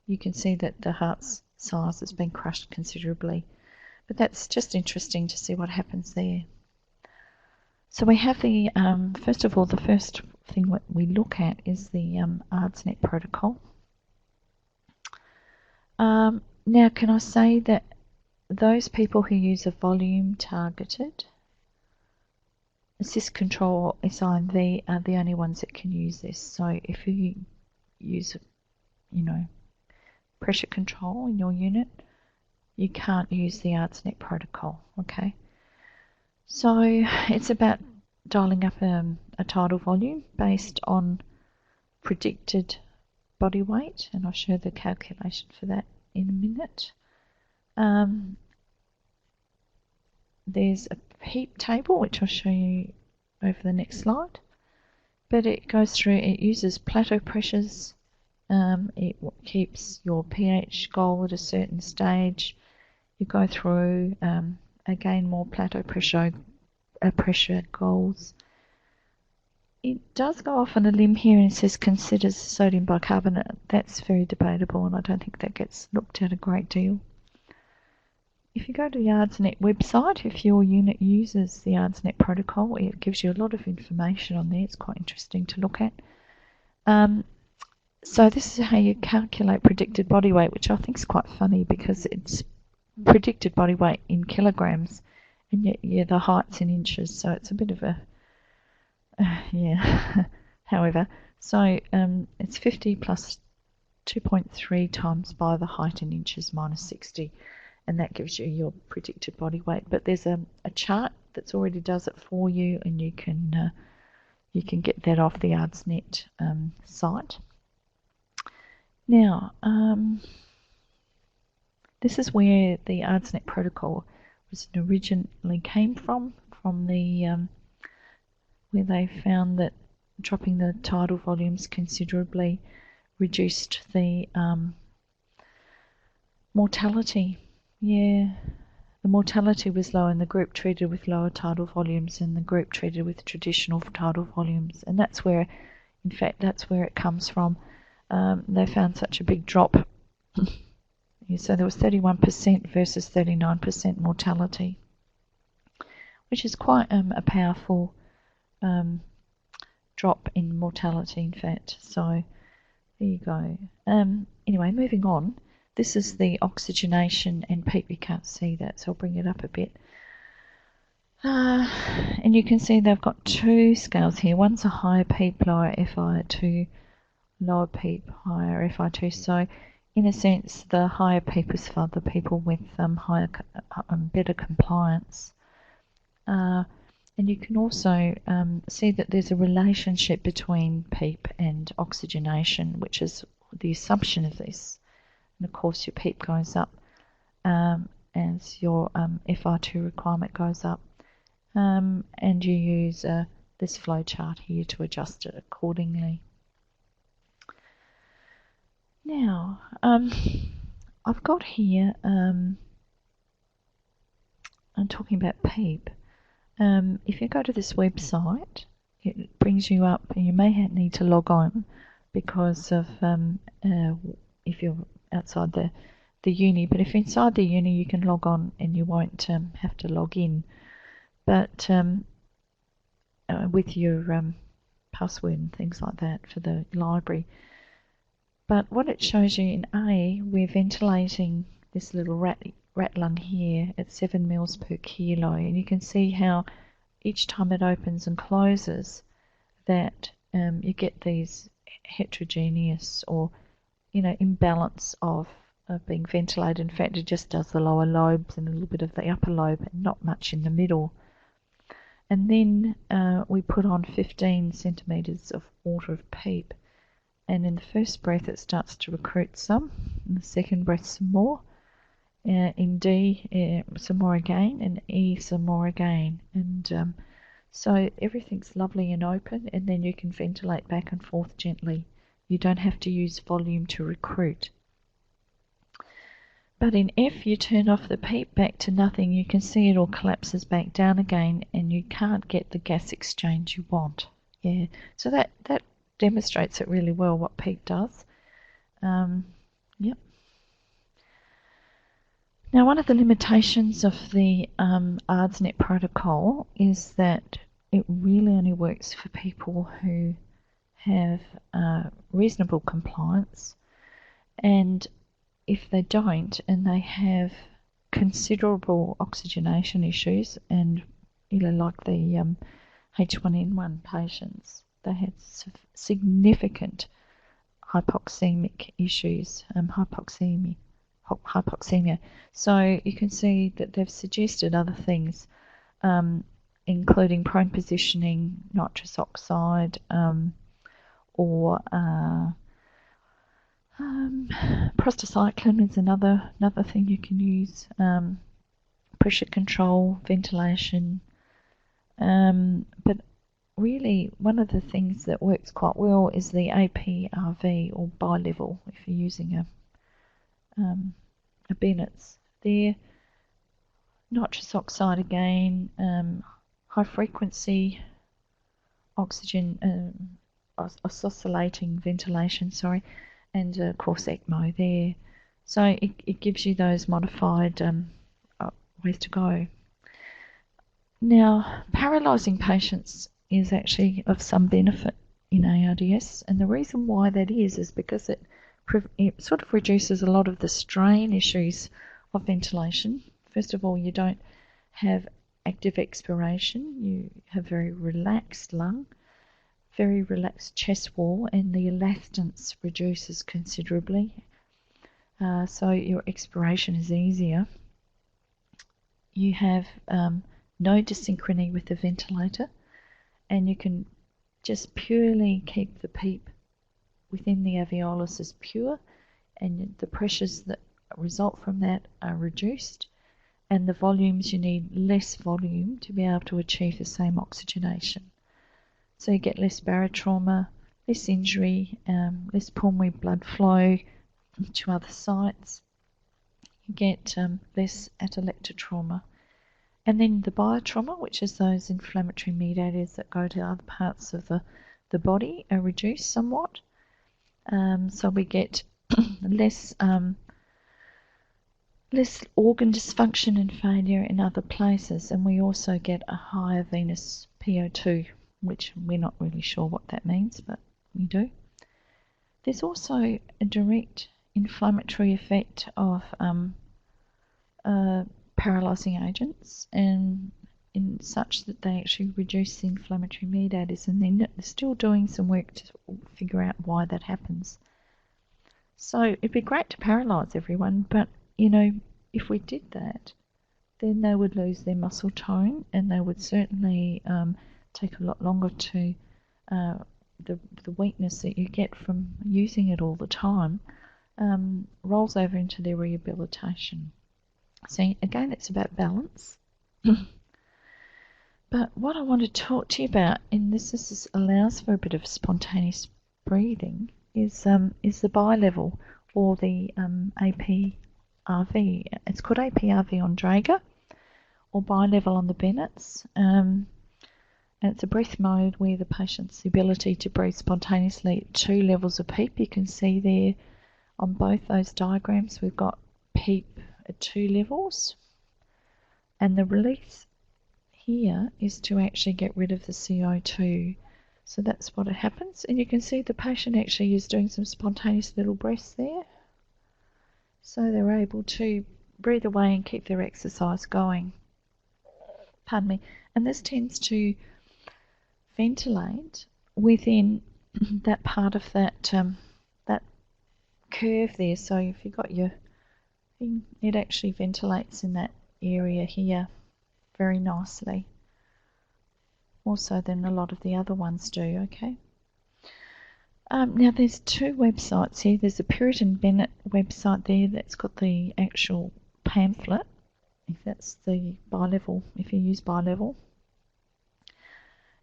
you can see that the heart's size has been crushed considerably, but that's just interesting to see what happens there. So we have the, first of all, the first thing that we look at is the ARDS-net protocol. Now, can I say that those people who use a volume-targeted assist control SIMV are the only ones that can use this. So if you use, pressure control in your unit, you can't use the ARDS-net protocol, okay? So it's about dialing up a tidal volume based on predicted body weight, and I'll show the calculation for that in a minute. There's a PEEP table, which I'll show you over the next slide, but it goes through, it uses plateau pressures, it keeps your pH goal at a certain stage. You go through, again, more plateau pressure goals. It does go off on a limb here and says considers sodium bicarbonate. That's very debatable, and I don't think that gets looked at a great deal. If you go to the ARDS-net website, if your unit uses the ARDS-net protocol, it gives you a lot of information on there. It's quite interesting to look at. So this is how you calculate predicted body weight, which I think is quite funny because it's predicted body weight in kilograms, and yet the height's in inches, so it's a bit of a yeah. However, so it's 50 plus 2.3 times by the height in inches minus 60, and that gives you your predicted body weight. But there's a chart that's already does it for you, and you can get that off the ARDS-net site. Now, this is where the ARDS-net protocol originally came from the where they found that dropping the tidal volumes considerably reduced the mortality. Yeah, the mortality was low in the group treated with lower tidal volumes and the group treated with traditional tidal volumes, and that's where, in fact, that's where it comes from. They found such a big drop. Yeah, so there was 31% versus 39% mortality, which is quite a powerful drop in mortality, in fact. So there you go. Anyway, moving on. This is the oxygenation and PEEP. You can't see that, so I'll bring it up a bit. And you can see they've got two scales here. One's a higher PEEP, lower FiO2, lower PEEP, higher FiO2. So in a sense, the higher PEEP is for the people with better compliance. And you can also see that there's a relationship between PEEP and oxygenation, which is the assumption of this. And of course your PEEP goes up as your FiO2 requirement goes up. And you use this flow chart here to adjust it accordingly. Now, I've got here, I'm talking about PEEP. If you go to this website, it brings you up, and you may need to log on because of if you're outside the the uni, but if inside the uni you can log on and you won't have to log in, but with your password and things like that for the library. But what it shows you in A, we're ventilating this little rat lung here at 7 mils per kilo, and you can see how each time it opens and closes that you get these heterogeneous or imbalance of being ventilated. In fact, it just does the lower lobes and a little bit of the upper lobe and not much in the middle. And then we put on 15 centimetres of water of PEEP, and in the first breath it starts to recruit some, in the second breath some more, in D some more again, and E some more again, and so everything's lovely and open, and then you can ventilate back and forth gently. You don't have to use volume to recruit. But in F, you turn off the PEEP back to nothing. You can see it all collapses back down again, and you can't get the gas exchange you want. Yeah, so that demonstrates it really well what PEEP does. Yep. Now, one of the limitations of the ARDSnet protocol is that it really only works for people who have reasonable compliance, and if they don't and they have considerable oxygenation issues, and like the H1N1 patients, they had significant hypoxemic issues, hypoxemia. So you can see that they've suggested other things, including prone positioning, nitrous oxide, or prostacyclin is another thing you can use, pressure control, ventilation, but really one of the things that works quite well is the APRV, or bi-level, if you're using a Bennett's. There, nitrous oxide again, high frequency oxygen, oscillating ventilation, and of course ECMO there. So it gives you those modified ways to go. Now, paralysing patients is actually of some benefit in ARDS, and the reason why that is because it sort of reduces a lot of the strain issues of ventilation. First of all, you don't have active expiration, you have very relaxed lung, very relaxed chest wall, and the elastance reduces considerably, so your expiration is easier. You have no desynchrony with the ventilator, and you can just purely keep the PEEP within the alveolus as pure, and the pressures that result from that are reduced, and the volumes, you need less volume to be able to achieve the same oxygenation. So you get less barotrauma, less injury, less pulmonary blood flow to other sites. You get less atelectatrauma. And then the biotrauma, which is those inflammatory mediators that go to other parts of the body, are reduced somewhat. So we get less organ dysfunction and failure in other places, and we also get a higher venous PO2, which we're not really sure what that means, but we do. There's also a direct inflammatory effect of paralysing agents, and in such that they actually reduce the inflammatory mediators, and they're still doing some work to figure out why that happens. So it'd be great to paralyse everyone, but if we did that, then they would lose their muscle tone, and they would certainly take a lot longer to the weakness that you get from using it all the time rolls over into their rehabilitation. So again, it's about balance. But what I want to talk to you about, and this allows for a bit of spontaneous breathing, is the bi-level, or the APRV. It's called APRV on Draeger, or bi-level on the Bennett's. And it's a breath mode where the patient's ability to breathe spontaneously at 2 levels of PEEP. You can see there on both those diagrams we've got PEEP at 2 levels, and the release here is to actually get rid of the CO2. So that's what happens, and you can see the patient actually is doing some spontaneous little breaths there. So they're able to breathe away and keep their exercise going. Pardon me. And this tends to ventilate within that part of that that curve there. So if you've got your thing, it actually ventilates in that area here very nicely. More so than a lot of the other ones do, okay? Now there's 2 websites here. There's a Puritan Bennett website there that's got the actual pamphlet, if that's the bi-level, if you use bi-level.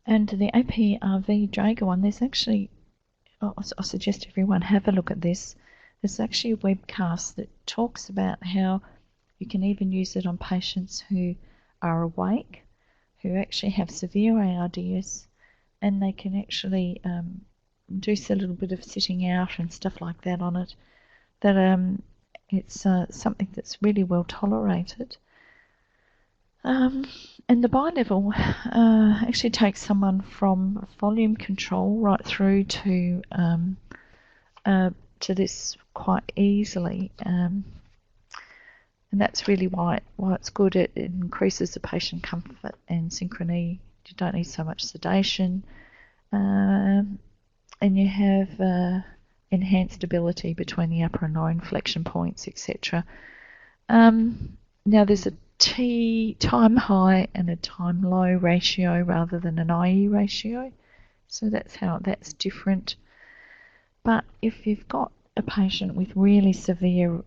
And the APRV Drager one, there's actually, I suggest everyone have a look at this. There's actually a webcast that talks about how you can even use it on patients who are awake, who actually have severe ARDS, and they can actually do a little bit of sitting out and stuff like that on it. That it's something that's really well tolerated. And the bi-level actually takes someone from volume control right through to this quite easily, and that's really why it's good. It increases the patient comfort and synchrony. You don't need so much sedation, and you have enhanced ability between the upper and lower inflection points, etc. Now there's a time high and a time low ratio rather than an IE ratio, so that's different. But if you've got a patient with really severe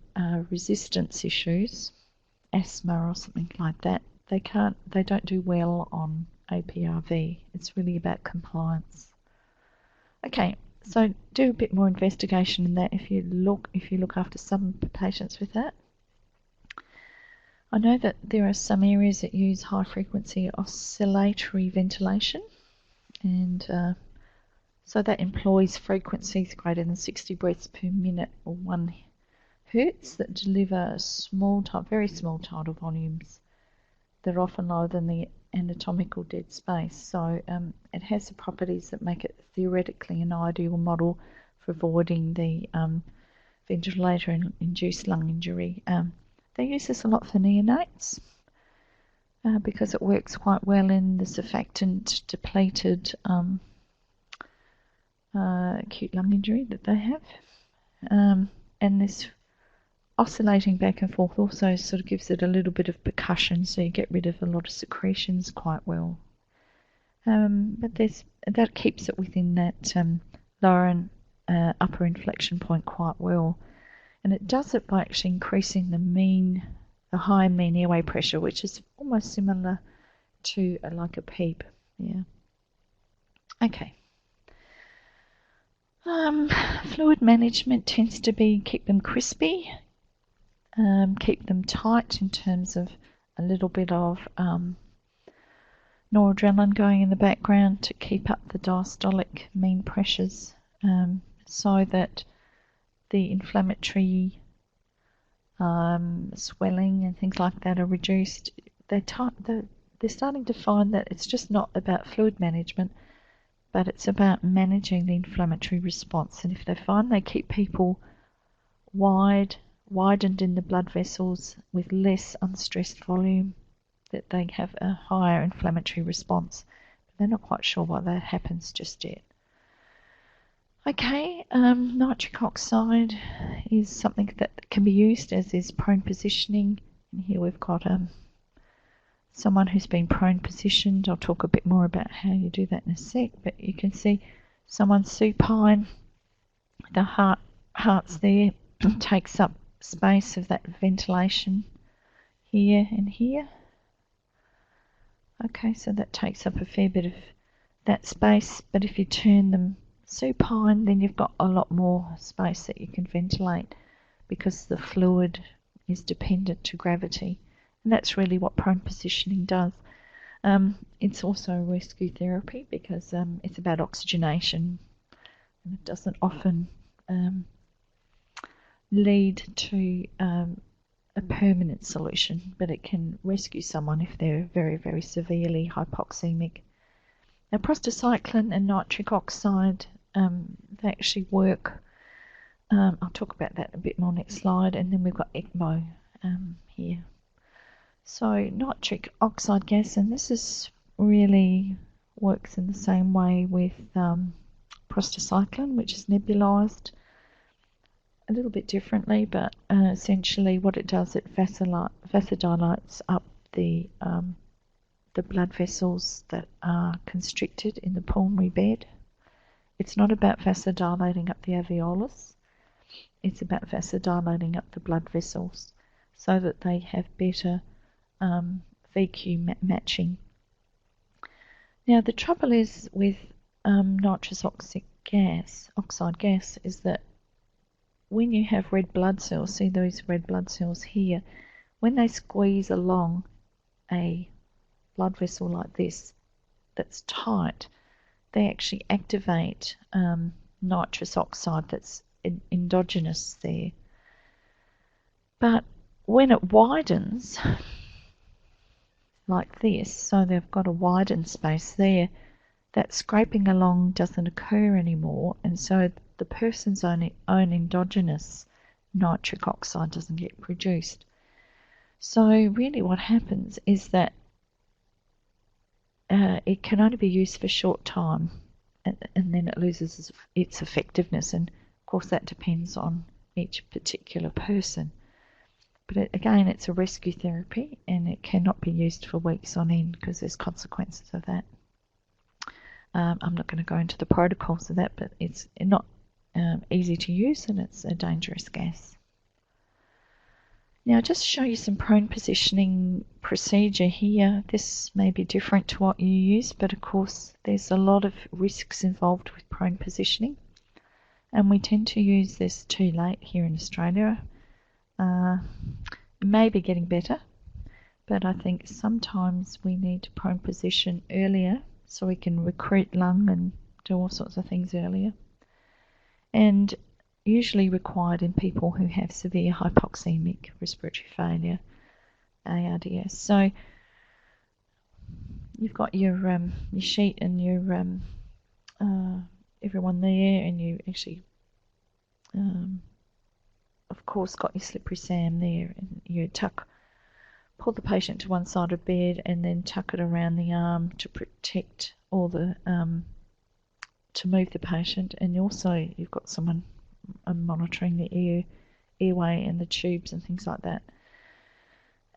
resistance issues, asthma or something like that, they don't do well on APRV. It's really about compliance. Okay, so do a bit more investigation in that if you look after some patients with that. I know that there are some areas that use high frequency oscillatory ventilation, and so that employs frequencies greater than 60 breaths per minute or 1 hertz that deliver very small tidal volumes that are often lower than the anatomical dead space. So it has the properties that make it theoretically an ideal model for avoiding the ventilator-induced lung injury. They use this a lot for neonates because it works quite well in the surfactant depleted acute lung injury that they have. And this oscillating back and forth also sort of gives it a little bit of percussion, so you get rid of a lot of secretions quite well. But that keeps it within that lower and upper inflection point quite well. And it does it by actually increasing the high mean airway pressure, which is almost similar to like a PEEP. Yeah. Okay. Fluid management tends to be keep them crispy, keep them tight in terms of a little bit of noradrenaline going in the background to keep up the diastolic mean pressures, so that the inflammatory swelling and things like that are reduced. They're starting to find that it's just not about fluid management, but it's about managing the inflammatory response. And if they find they keep people widened in the blood vessels with less unstressed volume, that they have a higher inflammatory response. But they're not quite sure why that happens just yet. Okay, nitric oxide is something that can be used, as is prone positioning. And here we've got someone who's been prone positioned. I'll talk a bit more about how you do that in a sec, but you can see someone supine, the heart's there, takes up space of that ventilation here and here. Okay, so that takes up a fair bit of that space, but if you turn them supine, then you've got a lot more space that you can ventilate because the fluid is dependent to gravity, and that's really what prone positioning does. It's also a rescue therapy because it's about oxygenation, and it doesn't often lead to a permanent solution, but it can rescue someone if they're very, very severely hypoxemic. Now, prostacyclin and nitric oxide, they actually work. I'll talk about that a bit more next slide, and then we've got ECMO here. So nitric oxide gas, and this is really works in the same way with prostacyclin, which is nebulized a little bit differently, but essentially what it does, it vasodilates up the blood vessels that are constricted in the pulmonary bed. It's not about vasodilating up the alveolus, it's about vasodilating up the blood vessels so that they have better VQ matching. Now the trouble is with nitrous oxide gas is that when you have red blood cells, see those red blood cells here, when they squeeze along a blood vessel like this that's tight, they actually activate nitrous oxide that's endogenous there. But when it widens like this, so they've got a widened space there, that scraping along doesn't occur anymore, and so the person's own endogenous nitric oxide doesn't get produced. So really what happens is that it can only be used for a short time, and then it loses its effectiveness, and of course that depends on each particular person. But again, it's a rescue therapy, and it cannot be used for weeks on end because there's consequences of that. I'm not going to go into the protocols of that, but it's not easy to use, and it's a dangerous gas. Now, just to show you some prone positioning procedure here, this may be different to what you use, but of course there's a lot of risks involved with prone positioning, and we tend to use this too late here in Australia. It may be getting better, but I think sometimes we need to prone position earlier so we can recruit lung and do all sorts of things earlier, and usually required in people who have severe hypoxemic respiratory failure, ARDS. So you've got your sheet and your everyone there, and you actually of course got your slippery Sam there, and you pull the patient to one side of bed and then tuck it around the arm to protect all the to move the patient, and also you've got someone monitoring the airway and the tubes and things like that.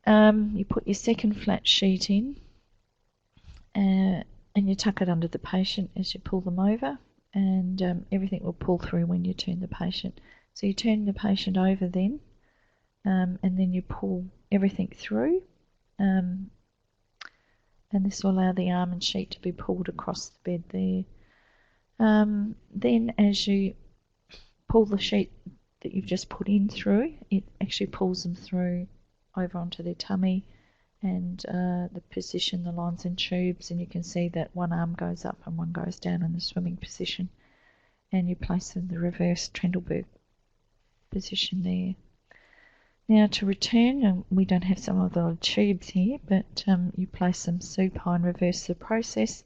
You put your second flat sheet in, and you tuck it under the patient as you pull them over, and everything will pull through when you turn the patient. So you turn the patient over then, and then you pull everything through, and this will allow the arm and sheet to be pulled across the bed there. Then as you pull the sheet that you've just put in through, it actually pulls them through over onto their tummy, and the position, the lines and tubes, and you can see that one arm goes up and one goes down in the swimming position, and you place in the reverse Trendelenburg position there. Now to return, and we don't have some of the tubes here, but you place them supine, reverse the process.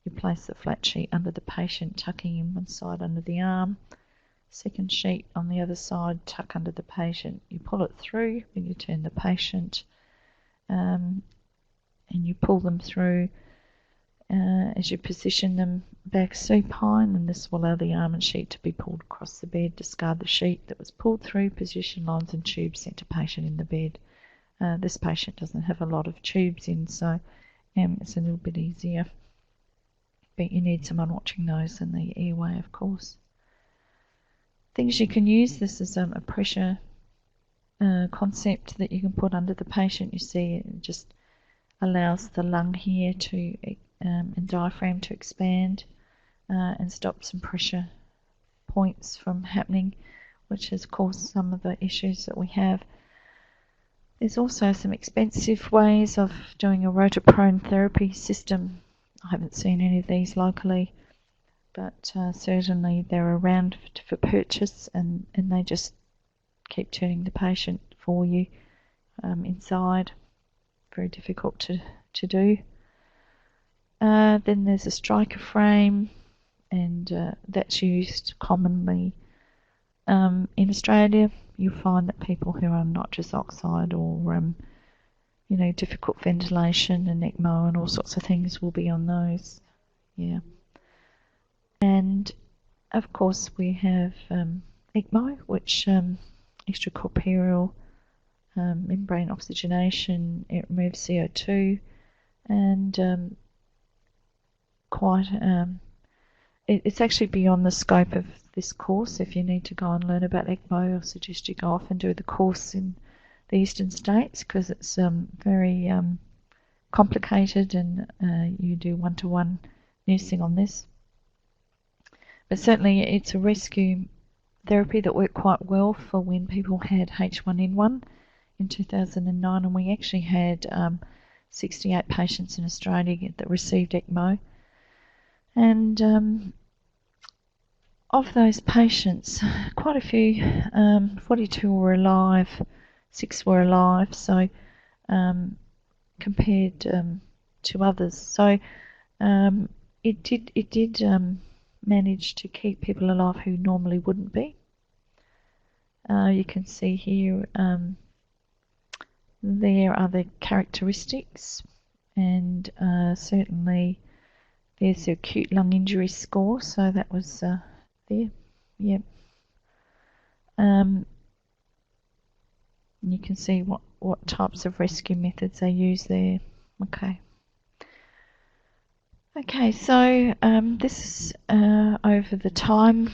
You place the flat sheet under the patient, tucking in one side under the arm, second sheet on the other side, tuck under the patient. You pull it through when you turn the patient, and you pull them through as you position them back supine, and this will allow the arm and sheet to be pulled across the bed. Discard the sheet that was pulled through, position lines and tubes, center patient in the bed. This patient doesn't have a lot of tubes in, so it's a little bit easier, but you need someone watching those in the airway, of course. Things you can use, this is a pressure concept that you can put under the patient. You see it just allows the lung here to and diaphragm to expand and stop some pressure points from happening, which has caused some of the issues that we have. There's also some expensive ways of doing a rotor-prone therapy system. I haven't seen any of these locally, but certainly they're around for purchase, and they just keep turning the patient for you inside. Very difficult to do. Then there's a striker frame, and that's used commonly in Australia. You'll find that people who are on nitrous oxide or difficult ventilation and ECMO and all sorts of things will be on those. Yeah. And of course we have ECMO, which extracorporeal membrane oxygenation. It removes CO2 and it's actually beyond the scope of this course. If you need to go and learn about ECMO, I suggest you go off and do the course in the eastern states, because it's very complicated, and you do one-to-one nursing on this. But certainly it's a rescue therapy that worked quite well for when people had H1N1 in 2009, and we actually had 68 patients in Australia that received ECMO. And of those patients, quite a few, 42 were alive, 6 were alive, so compared to others. So it did manage to keep people alive who normally wouldn't be. You can see here there are the characteristics, and certainly there's the acute lung injury score, so that was there. Yep. You can see what types of rescue methods they use there. Okay, so this is over the time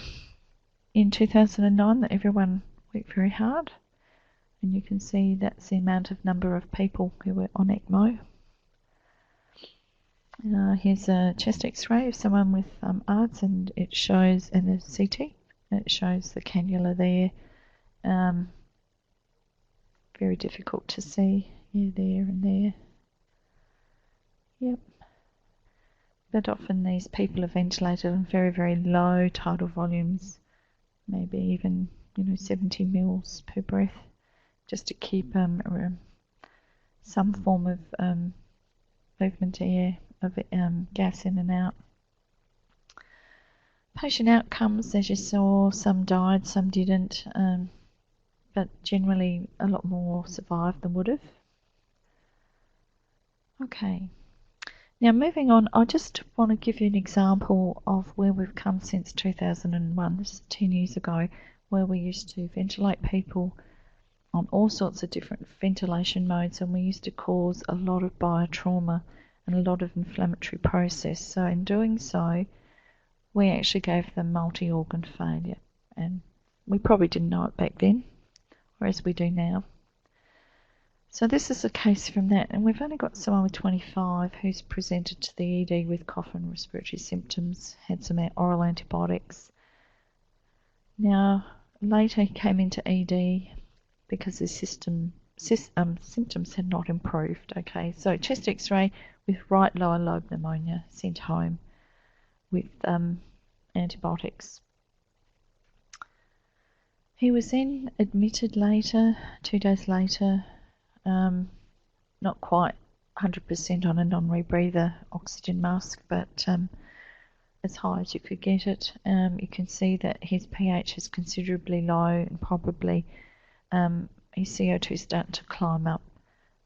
in 2009 that everyone worked very hard, and you can see that's the amount of number of people who were on ECMO. Here's a chest x-ray of someone with ARDS, and it shows, and a CT, and it shows the cannula there. Very difficult to see. Yeah, there and there. Yep. But often these people are ventilated on very, very low tidal volumes, maybe even 70 mils per breath, just to keep some form of movement air of gas in and out. Patient outcomes, as you saw, some died, some didn't, but generally a lot more survived than would have. Okay, now moving on, I just want to give you an example of where we've come since 2001. This is 10 years ago, where we used to ventilate people on all sorts of different ventilation modes, and we used to cause a lot of biotrauma and a lot of inflammatory process. So in doing so, we actually gave them multi-organ failure, and we probably didn't know it back then, whereas we do now. So this is a case from that, and we've only got someone with 25 who's presented to the ED with cough and respiratory symptoms, had some oral antibiotics. Now later he came into ED because his symptoms had not improved. Okay, so chest x-ray with right lower lobe pneumonia, sent home with antibiotics. He was then admitted later, 2 days later, not quite 100% on a non-rebreather oxygen mask, but as high as you could get it. You can see that his pH is considerably low, and probably his CO2 is starting to climb up.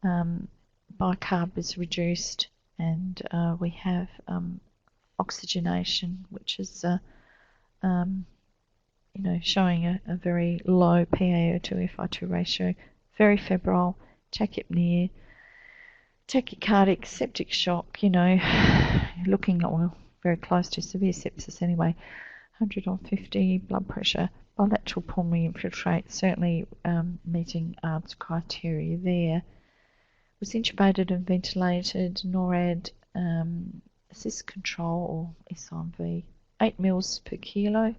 Bicarb is reduced, and we have oxygenation, which is showing a very low PaO to FiO2 ratio, very febrile, tachypnea, tachycardic, septic shock, looking very close to severe sepsis anyway, 100 on 50, blood pressure, bilateral pulmonary infiltrate, certainly meeting ARDS criteria there. Was intubated and ventilated, NORAD, assist control, or SIMV, 8 mils per kilo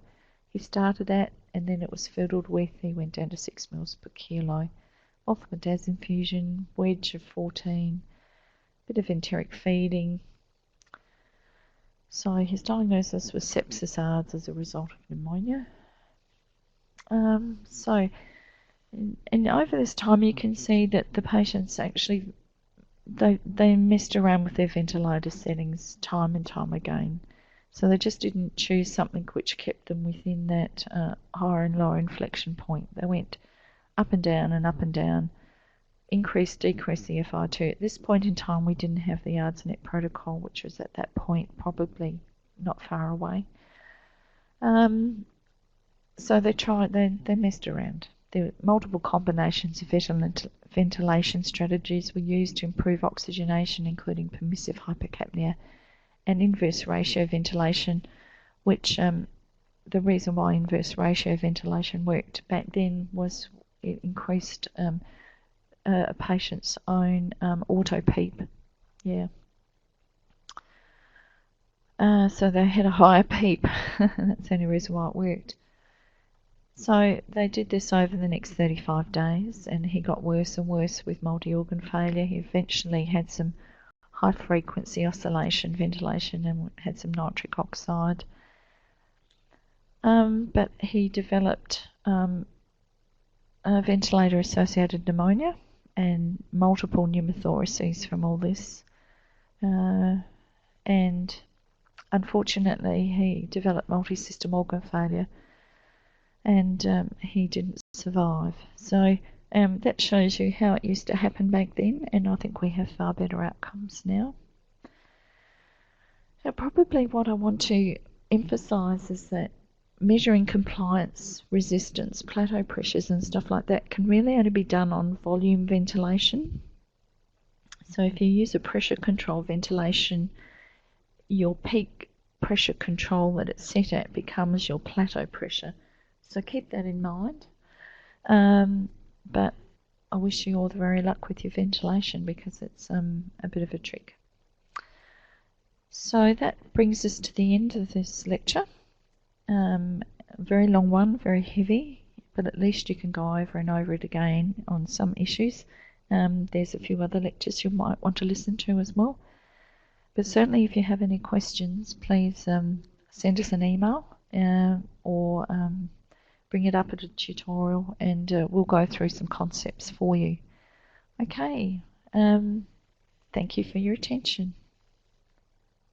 he started at, and then it was fiddled with. He went down to 6 mils per kilo. Orthomodaz infusion, wedge of 14, bit of enteric feeding. So his diagnosis was sepsis ARDS as a result of pneumonia. So And over this time you can see that the patients actually, they messed around with their ventilator settings time and time again. So they just didn't choose something which kept them within that higher and lower inflection point. They went up and down and up and down, increase, decrease the FI2. At this point in time, we didn't have the ARDS net protocol, which was at that point probably not far away. So they messed around. There were multiple combinations of ventilation strategies were used to improve oxygenation, including permissive hypercapnia and inverse ratio ventilation, which the reason why inverse ratio ventilation worked back then was it increased a patient's own auto PEEP. Yeah. So they had a higher PEEP. That's the only reason why it worked. So they did this over the next 35 days, and he got worse and worse with multi-organ failure. He eventually had some high-frequency oscillation ventilation and had some nitric oxide. But he developed ventilator-associated pneumonia and multiple pneumothoraces from all this. And unfortunately, he developed multi-system organ failure, and he didn't survive. So that shows you how it used to happen back then, and I think we have far better outcomes now. Now, probably what I want to emphasise is that measuring compliance, resistance, plateau pressures and stuff like that can really only be done on volume ventilation. So if you use a pressure control ventilation, your peak pressure control that it's set at becomes your plateau pressure. So keep that in mind. But I wish you all the very luck with your ventilation, because it's a bit of a trick. So that brings us to the end of this lecture. A very long one, very heavy, but at least you can go over and over it again on some issues. There's a few other lectures you might want to listen to as well. But certainly if you have any questions, please send us an email or bring it up at a tutorial, and we'll go through some concepts for you. Okay, thank you for your attention.